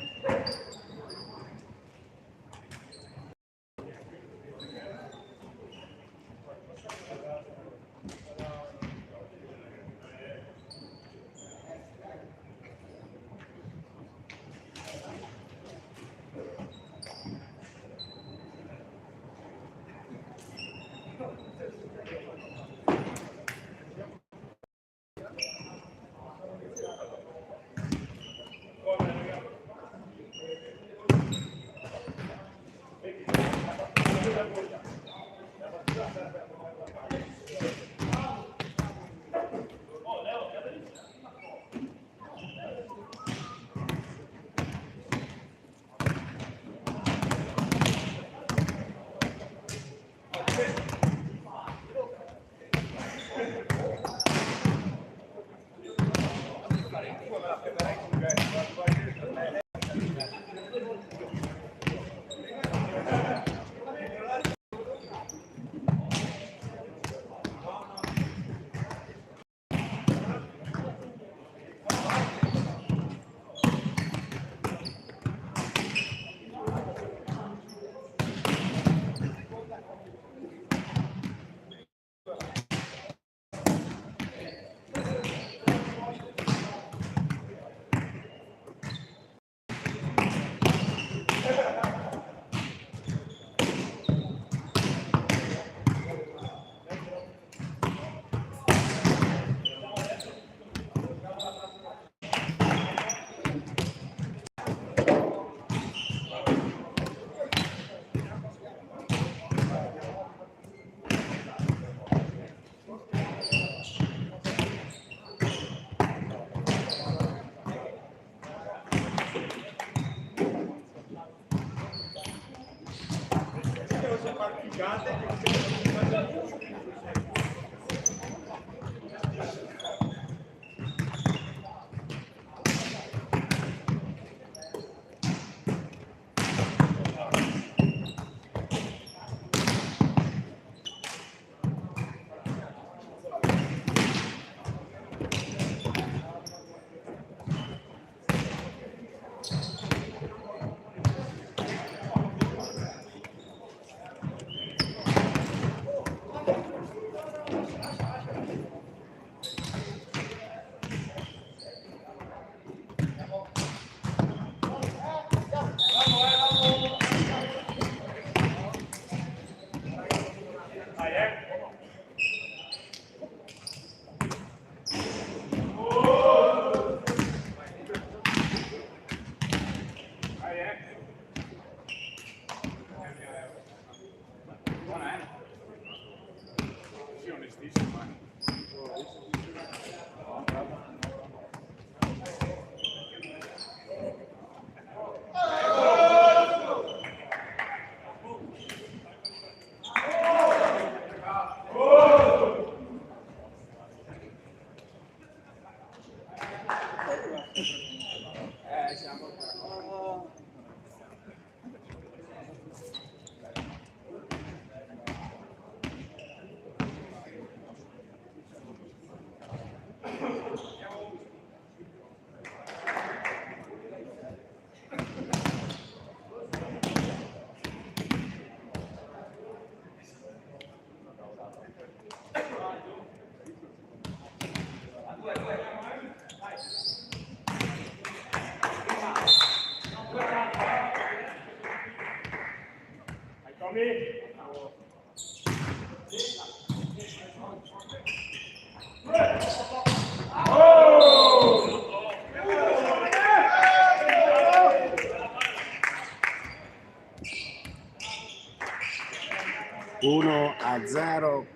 1-0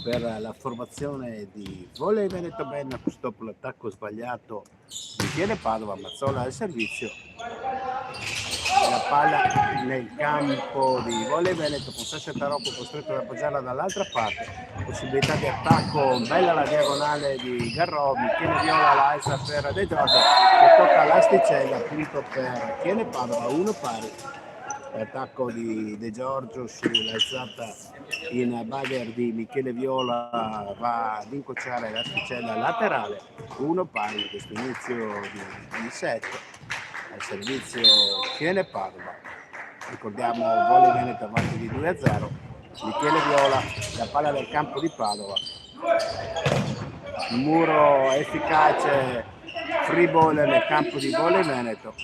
per la formazione di Volley Veneto Bennacus dopo l'attacco sbagliato di Tiene Padova. Mazzola al servizio, la palla nel campo di Volley Veneto con Sasha Tarocco costretto ad appoggiarla dall'altra parte, possibilità di attacco, bella la diagonale di Garrò, Michele Viola la alza per De Giorgio che tocca l'asticella, punto per Tiene Padova, 1 pari. L'attacco di De Giorgio sull'alzata in bagger di Michele Viola va ad incrociare l'asticella laterale, 1 pari in questo inizio di set. Al servizio Tiene Padova, ricordiamo Volley Veneto avanti di 2-0. Michele Viola, la palla del campo di Padova, muro efficace, free ball nel campo di Volley Veneto.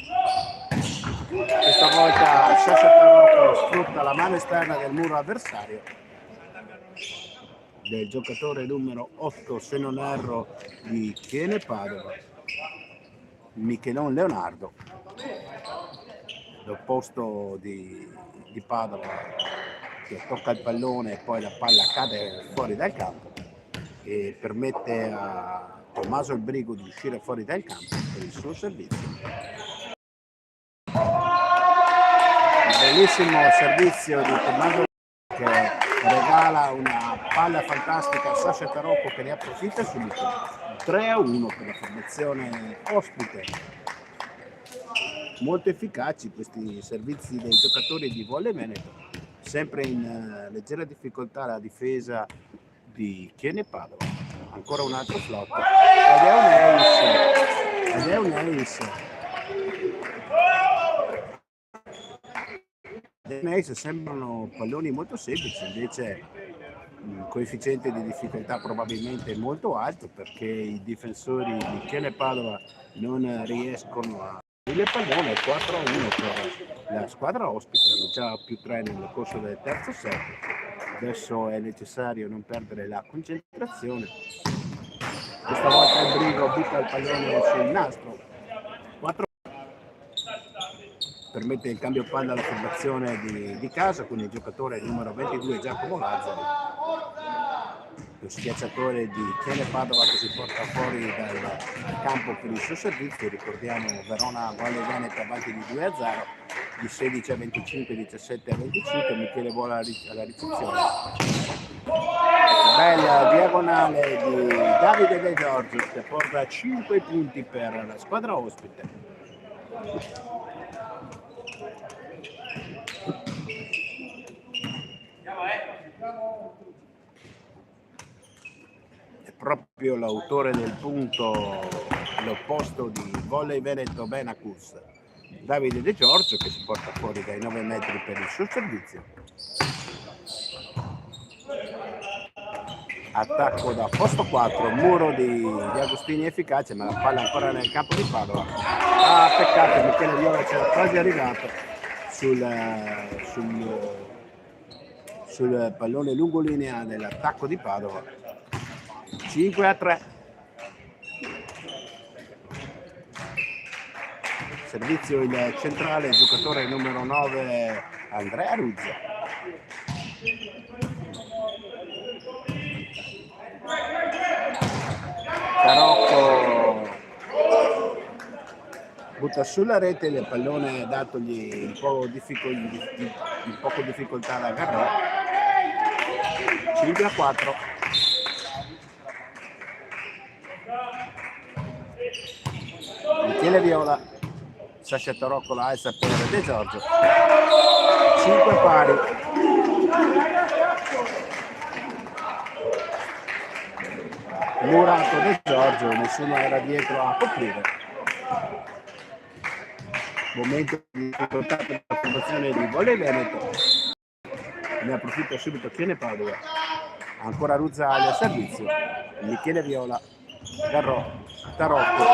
Questa volta Sasha Tarocco sfrutta la mano esterna del muro avversario del giocatore numero 8, se non erro, di Tiene Padova, Michelon Leonardo, l'opposto di Padova, che tocca il pallone e poi la palla cade fuori dal campo e permette a Tommaso Il Brigo di uscire fuori dal campo per il suo servizio. Bellissimo servizio di Tommaso che regala una palla fantastica a Sasha Tarocco che ne approfitta subito. 3-1 per la formazione ospite. Molto efficaci questi servizi dei giocatori di Volley Veneto, sempre in leggera difficoltà la difesa di Tiene Padova. Ancora un altro flop ed è un ace. Sembrano palloni molto semplici, invece il coefficiente di difficoltà probabilmente molto alto perché i difensori di Tiene Padova non riescono a il pallone. 4-1 per la squadra ospite, hanno già più 3 nel corso del terzo set. Adesso è necessario non perdere la concentrazione. Questa volta il Brigo butta il pallone sul nastro. 4 permette il cambio palla alla formazione di casa con il giocatore numero 22 Giacomo Lazzari, lo schiacciatore di Tiene Padova che si porta fuori dal campo per il suo servizio. Ricordiamo Verona Volley Veneto avanti di 2-0, di 16-25, 17-25. Michele Vola alla ricezione, bella diagonale di Davide De Giorgio che porta 5 punti per la squadra ospite. È proprio l'autore del punto, l'opposto di Volley Veneto Bennacus, Davide De Giorgio, che si porta fuori dai 9 metri per il suo servizio. Attacco da posto 4, muro di Agostini efficace, ma la palla ancora nel campo di Padova. Peccato, Michele Viola c'era quasi arrivato sul pallone lungolinea dell'attacco di Padova. 5-3. Servizio il centrale, giocatore numero 9 Andrea Ruzza. Tarocco butta sulla rete, il pallone datogli un poco difficoltà da Garrò. 5-4. Michele Viola, Sasha Tarocco la alza per De Giorgio. 5 pari. Murato De Giorgio, nessuno era dietro a coprire. Momento di difficoltà per la formazione di Volley Veneto. Ne approfitta subito Tiene Padova. Ancora Ruzza al servizio. Michele Viola, Garrò, Tarocco.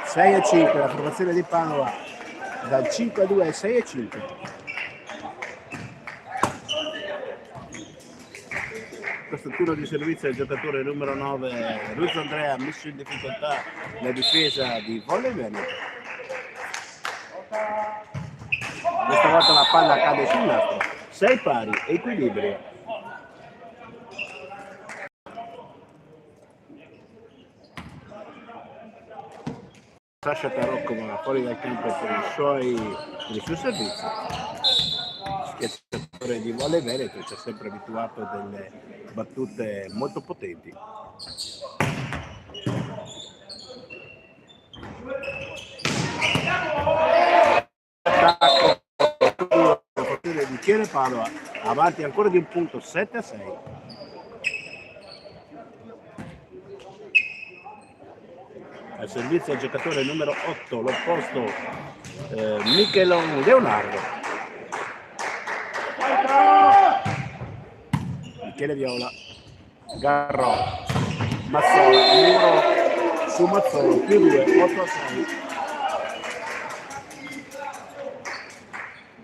6-5 la formazione di Padova, dal 5-2 al 6-5. Questo tiro di servizio del giocatore numero 9 Ruzza Andrea, messo in difficoltà la difesa di Volley Veneto. Questa volta la palla cade sul nastro. 6 pari, equilibrio. Sasha Tarocco va fuori dal campo per il suo servizio. Schiacciatore di Volley Veneto ci ha sempre abituato a delle battute molto potenti. Attacco di Chiene Padova, avanti ancora di un punto, 7-6. Al servizio al giocatore numero 8, l'opposto Michelon Leonardo. Michele Viola, Garro, Mazzola, muro su Mazzola, più 2, 8-6.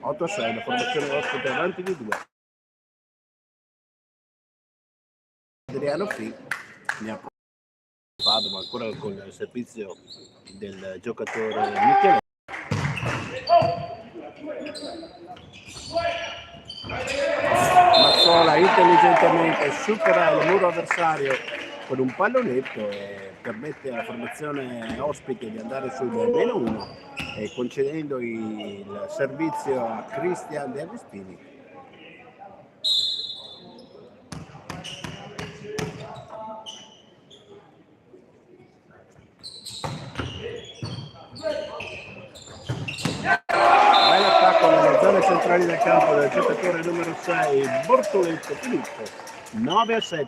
8-6, la formazione ospite avanti di 2. Adriano Fi ne ha Padova ancora con il servizio del giocatore Michele. Mazzola intelligentemente supera il muro avversario con un pallonetto e permette alla formazione ospite di andare sul -1 e concedendo il servizio a Cristian De Agostini. Bell'attacco nelle zone centrali del campo del giocatore numero 6 Bortoletto Filippo, 9-7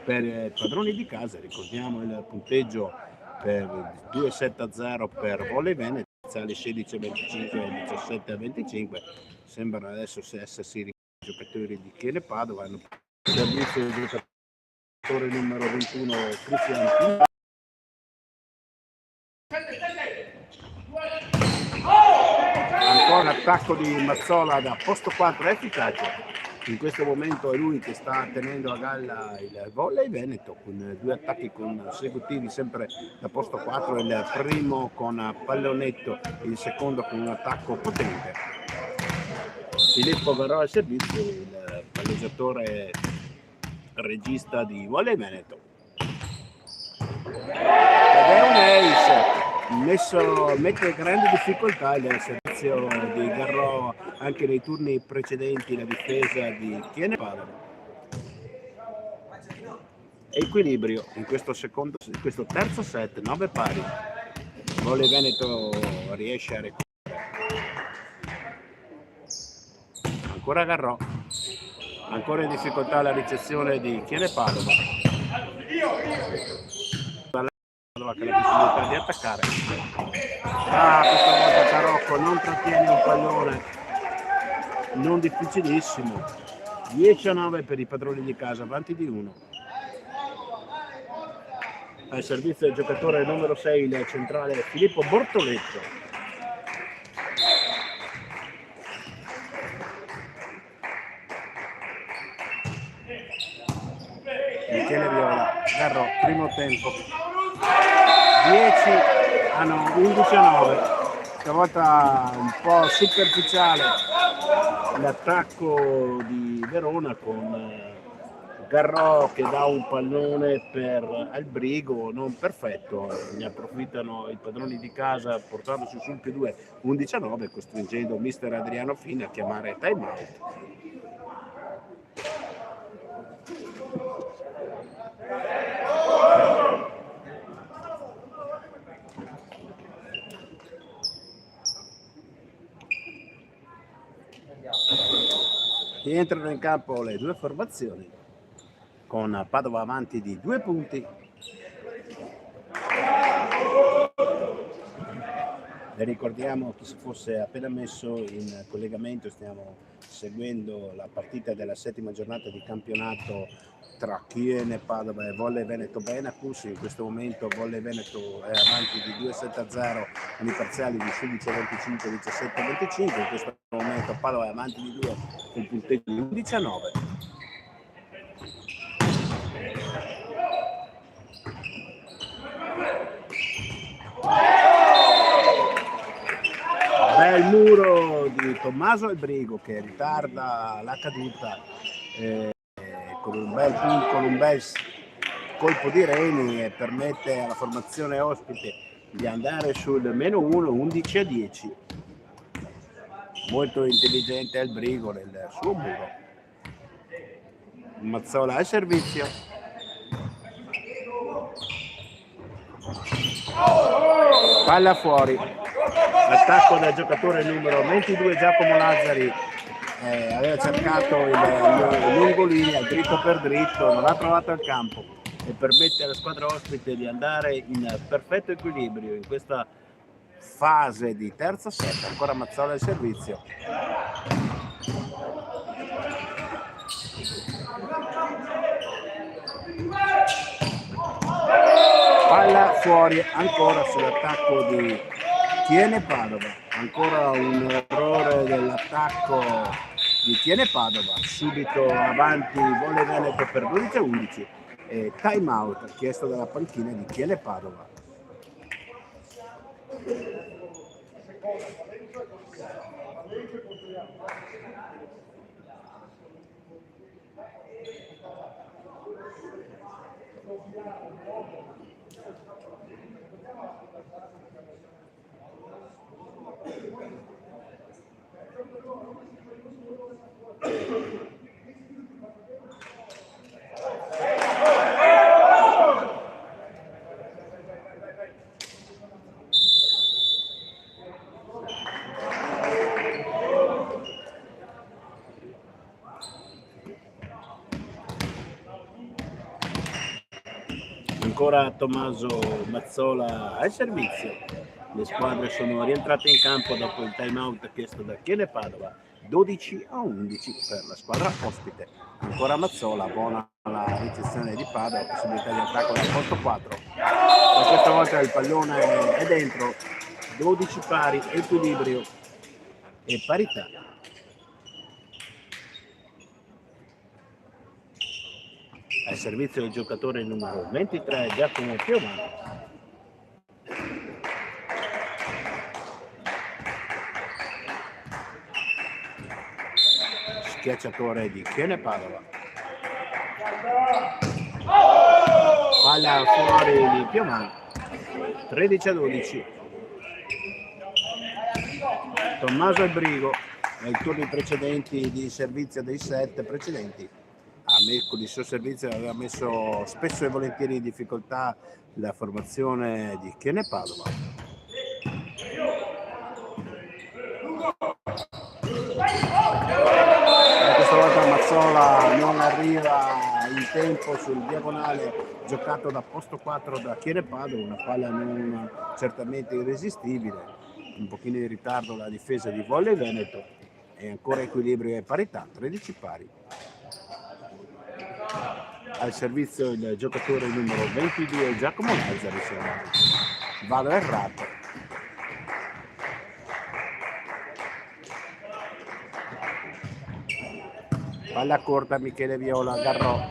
per padroni di casa. Ricordiamo il punteggio per 2-7-0 per Volley Veneto, alle 16-25 e 17-25. Sembrano adesso essersi i giocatori di Chiene Padova. Hanno servizio il giocatore numero 21 Cristian. Ancora un attacco di Mazzola da posto 4 efficace. In questo momento è lui che sta tenendo a galla il Volley Veneto con 2 attacchi consecutivi sempre da posto 4, il primo con pallonetto, il secondo con un attacco potente. Filippo Garro al servizio, il palleggiatore regista di Volley Veneto. Ed è un ace. Mette grande difficoltà il servizio di Garro anche nei turni precedenti la difesa di Chiene Padova. Equilibrio in questo terzo set, 9 pari. Volley Veneto riesce a recuperare. Ancora Garro, ancora in difficoltà la ricezione di Chiene Padova. Che la possibilità di attaccare. Questa volta Tarocco non trattiene un pallone non difficilissimo. 10-9 per i padroni di casa, avanti di 1. Al servizio del giocatore numero 6, il centrale Filippo Bortoletto. Michele Viola, Garro, primo tempo. 11-9. Stavolta un po' superficiale l'attacco di Verona con Garro che dà un pallone per Albrigo non perfetto. Ne approfittano i padroni di casa portandosi sul più 2, 11-9, costringendo mister Adriano Fini a chiamare time out. Rientrano in campo le due formazioni con Padova avanti di 2 punti. Le ricordiamo chi si fosse appena messo in collegamento, stiamo seguendo la partita della 7ª giornata di campionato tra Chiene Padova e Volley Veneto Benacus. In questo momento Volley Veneto è avanti di 2-7-0 con i parziali di 16-25 e 17-25. In questo momento Padova è avanti di 2 con il punteggio di 11-9. bel muro di Tommaso Albrigo che ritarda la caduta con un bel colpo di reni e permette alla formazione ospite di andare sul -1, 11-10. Molto intelligente Albrigo nel suo muro. Mazzola al servizio. Palla fuori. Attacco del giocatore numero 22 Giacomo Lazzari. Aveva cercato il lungolinea dritto per dritto, non ha trovato il campo e permette alla squadra ospite di andare in perfetto equilibrio in questa fase di terza set. Ancora Mazzola al servizio. Palla fuori ancora sull'attacco di Thiene Padova, ancora un errore dell'attacco di Thiene Padova, subito avanti Volley Veneto per 12-11 e time out chiesto dalla panchina di Thiene Padova. Ancora Tommaso Mazzola al servizio. Le squadre sono rientrate in campo dopo il time out chiesto da Thiene Padova. 12-11 per la squadra ospite. Ancora Mazzola, buona la ricezione di Padova, possibilità di attacco dal posto 4. E questa volta il pallone è dentro. 12 pari, equilibrio e parità. Al servizio del giocatore numero 23 Giacomo Piovano. Schiacciatore di Thiene Padova. Palla fuori di Piovano. 13-12. Tommaso Albrigo, nei turni precedenti di servizio dei set precedenti, con il suo servizio aveva messo spesso e volentieri in difficoltà la formazione di Thiene Padova. Questa volta Mazzola non arriva in tempo sul diagonale giocato da posto 4 da Thiene Padova, una palla non certamente irresistibile, un pochino in ritardo la difesa di Volley Veneto e ancora equilibrio e parità, 13 pari. Al servizio il giocatore numero 22 Giacomo Lazzari, vado errato. Palla corta Michele Viola, Garrò.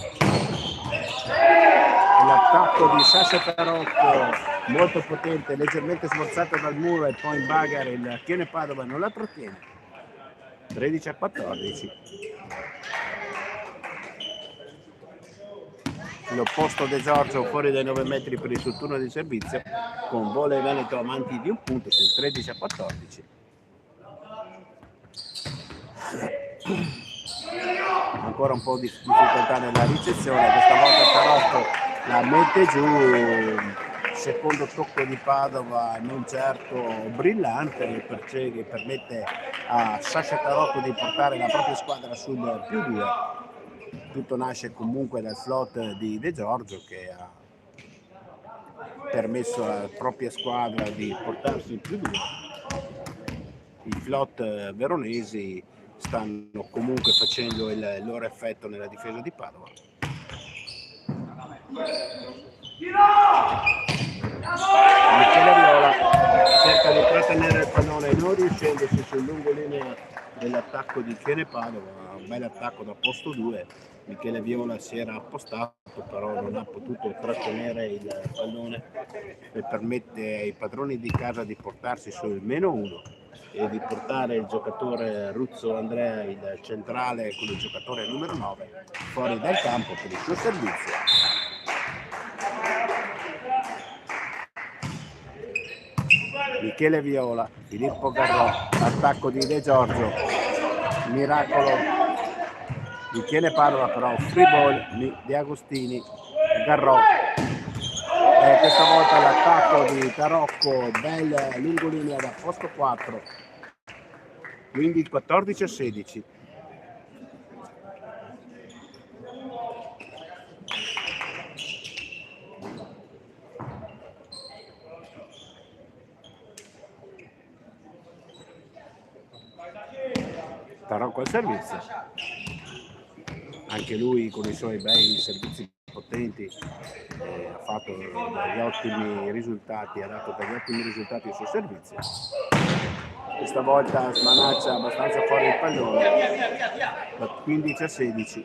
L'attacco di Sasha Tarocco molto potente, leggermente sforzato dal muro e poi in bagger il Thiene Padova non la trattiene. 13-14. L'opposto De Giorgio fuori dai 9 metri per il suo turno di servizio, con Volley Veneto avanti di un punto sul 13-14. Ancora un po' di difficoltà nella ricezione, questa volta Tarocco la mette giù, secondo tocco di Padova non certo brillante, che permette a Sasha Tarocco di portare la propria squadra sul +2. Tutto nasce comunque dal float di De Giorgio che ha permesso alla propria squadra di portarsi il +2. I float veronesi stanno comunque facendo il loro effetto nella difesa di Padova. Michele Viola cerca di trattenere il pallone non riuscendosi sul lungolinea dell'attacco di Thiene Padova, un bel attacco da posto 2. Michele Viola si era appostato, però non ha potuto trattenere il pallone e permette ai padroni di casa di portarsi sul -1. e di portare il giocatore Ruzzo Andrea, il centrale, con il giocatore numero 9, fuori dal campo per il suo servizio. Michele Viola, Filippo Garrò, attacco di De Giorgio, miracolo di Chiele Padova, però free ball di Agostini, Garrò. Questa volta l'attacco di Tarocco, bel lungolinea da posto 4, quindi 14-16. Tarocco al servizio, anche lui con i suoi bei servizi potenti ha fatto degli ottimi risultati, ha dato degli ottimi risultati al suo servizio. Questa volta smanaccia abbastanza fuori il pallone, da 15-16.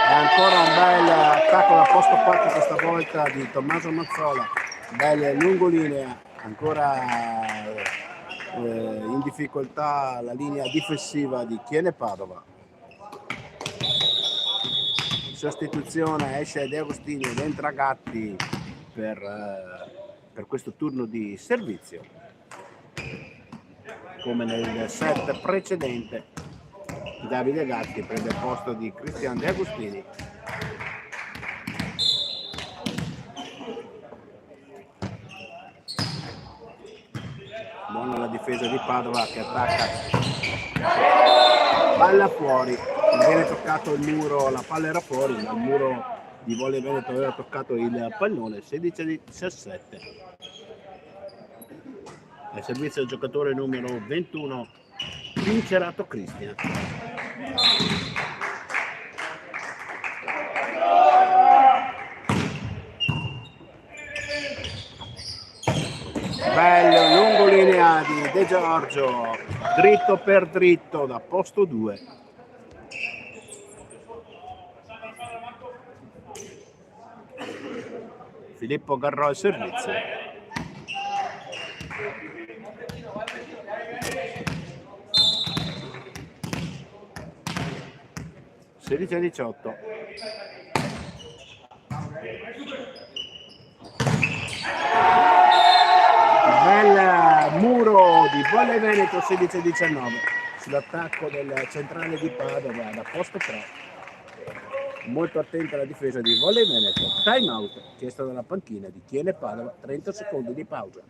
E ancora un bel attacco da posto 4 questa volta di Tommaso Mazzola, bella lungolinea, ancora in difficoltà la linea difensiva di Chiele Padova. In sostituzione esce De Agostini ed entra Gatti per questo turno di servizio. Come nel set precedente, Davide Gatti prende il posto di Cristian De Agostini. Buona la difesa di Padova che attacca, palla fuori, non viene toccato il muro, la palla era fuori, ma il muro di Volley Veneto aveva toccato il pallone. 16-17. Al servizio del giocatore numero 21, Vincerato Cristian. Bello, lungolinea di De Giorgio, dritto per dritto da posto 2. Filippo Garrò al servizio. Sedici a 18. Bel muro di Volley Veneto, 16-19 sull'attacco del centrale di Padova da posto 3. Molto attenta alla difesa di Volley Veneto. Time out chiesto dalla panchina di Chiele Padova, 30 secondi di pausa.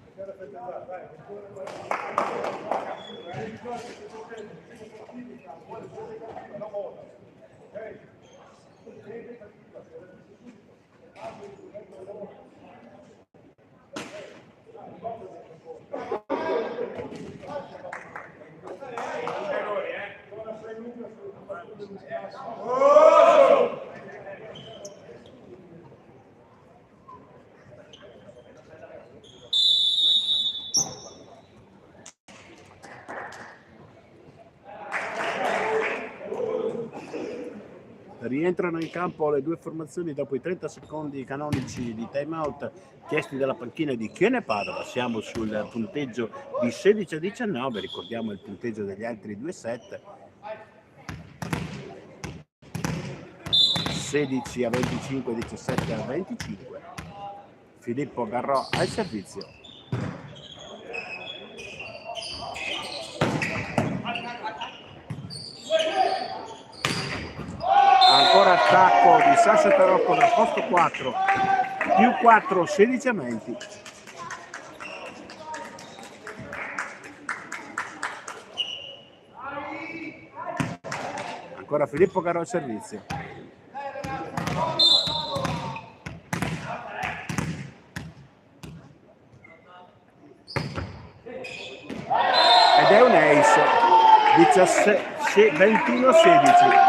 Rientrano in campo le due formazioni dopo i 30 secondi canonici di timeout chiesti dalla panchina di Chiele Padova. Siamo sul punteggio di 16-19, ricordiamo il punteggio degli altri due set. 16-25, 17-25. Filippo Garrò al servizio. Ancora attacco di Sasha Tarocco dal posto 4, più 4, 16-20. Ancora Filippo Garrò al servizio. Ed è un ace, 21-16.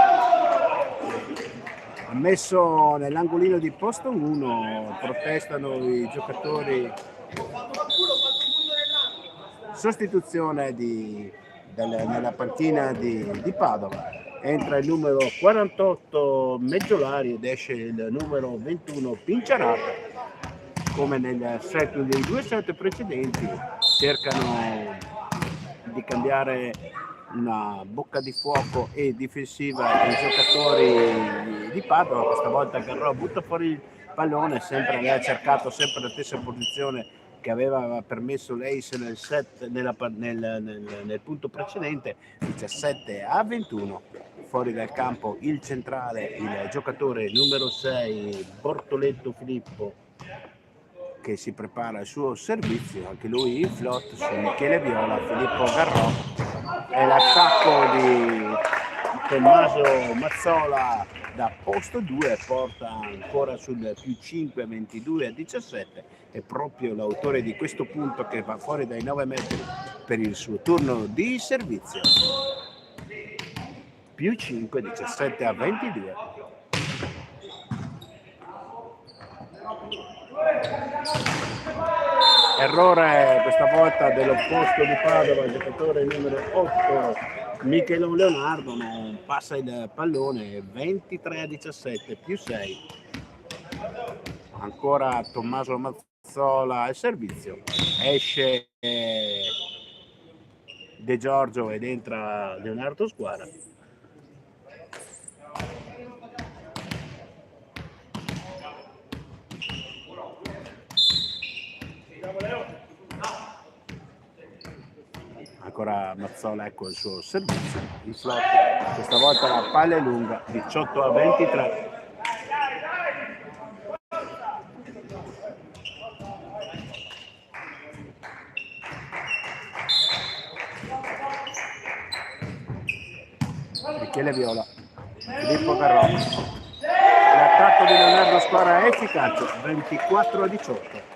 Messo nell'angolino di posto 1, protestano i giocatori sostituzione nella panchina di Padova. Entra il numero 48 Meggiolari ed esce il numero 21 Pinciarata. Come nei due set precedenti, cercano di cambiare una bocca di fuoco e difensiva ai giocatori di Padova. Questa volta Garrò butta fuori il pallone, sempre lei ha cercato sempre la stessa posizione che aveva permesso l'Ace nel set nel punto precedente, 17-21. Fuori dal campo il centrale, il giocatore numero 6 Bortoletto Filippo, che si prepara il suo servizio, anche lui in flot su Michele Viola, Filippo Garrò, e l'attacco di Tommaso Mazzola da posto 2 porta ancora sul più 5, 22-17, è proprio l'autore di questo punto che va fuori dai 9 metri per il suo turno di servizio. Più 5, 17-22. Errore questa volta dell'opposto di Padova, il giocatore numero 8 Michele Leonardo, non passa il pallone, 23-17, più 6. Ancora Tommaso Mazzola al servizio, esce De Giorgio ed entra Leonardo Squara. Ancora Mazzola, ecco il suo servizio, il flop, questa volta la palla è lunga, 18-23. Michele Viola, Filippo Garrò, l'attacco di Leonardo Squara è efficace, 24-18.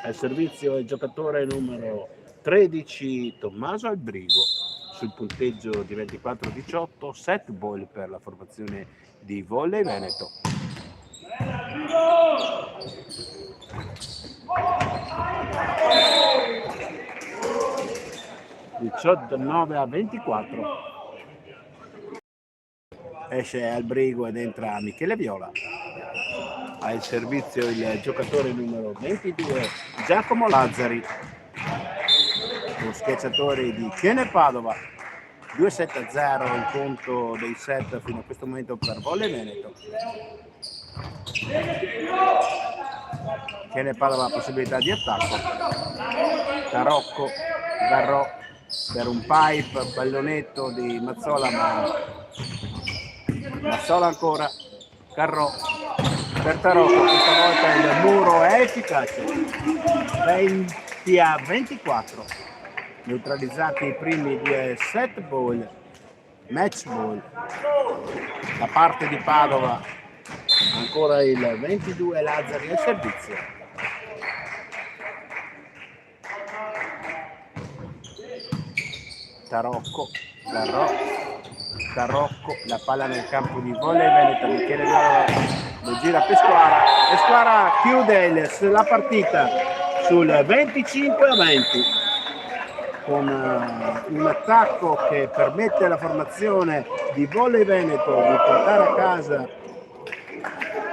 Al servizio il giocatore numero 13 Tommaso Albrigo, sul punteggio di 24-18, set ball per la formazione di Volley Veneto. Il 19-24. Esce Albrigo ed entra Michele Viola. Al servizio il giocatore numero 22 Giacomo Lazzari, lo schiacciatore di Chiene Padova. 2-7-0 il conto dei set fino a questo momento per Volley Veneto. Chiene Padova ha possibilità di attacco. Tarocco, Garrò per un pipe, pallonetto di Mazzola, ma Mazzola ancora, Garrò per Tarocco, questa volta il muro è efficace, 20-24, neutralizzati i primi due set ball, match ball da parte di Padova, ancora il 22 Lazzari al servizio. Tarocco, Garrò, Tarocco, la palla nel campo di Volley Veneto, Michele Viola lo gira per Squara e Squara chiude la partita sul 25-20 con un attacco che permette alla formazione di Volley Veneto di portare a casa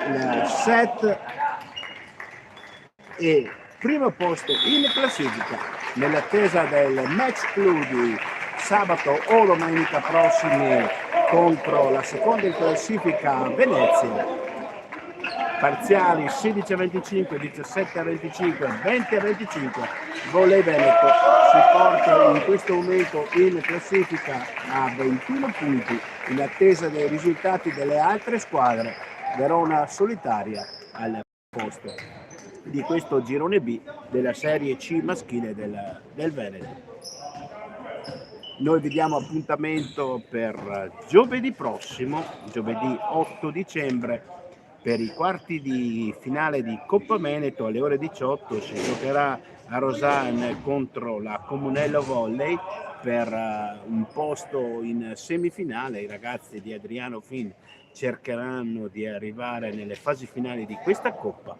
il set e primo posto in classifica nell'attesa del match clou di sabato o domenica prossimi contro la seconda in classifica Venezia. Parziali 16-25, 17-25, 20-25. Volley Veneto si porta in questo momento in classifica a 21 punti in attesa dei risultati delle altre squadre. Verona solitaria al posto di questo girone B della Serie C maschile del Veneto. Noi vi diamo appuntamento per giovedì prossimo, giovedì 8 dicembre, per i quarti di finale di Coppa Veneto alle ore 18 si giocherà a Rosanne contro la Comunello Volley per un posto in semifinale. I ragazzi di Adriano Fin cercheranno di arrivare nelle fasi finali di questa Coppa.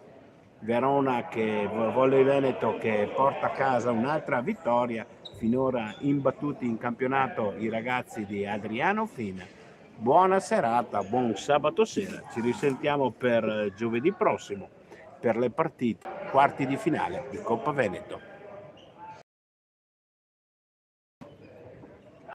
Verona che Volley Veneto che porta a casa un'altra vittoria, finora imbattuti in campionato i ragazzi di Adriano Fin. Buona serata, buon sabato sera, ci risentiamo per giovedì prossimo per le partite quarti di finale di Coppa Veneto.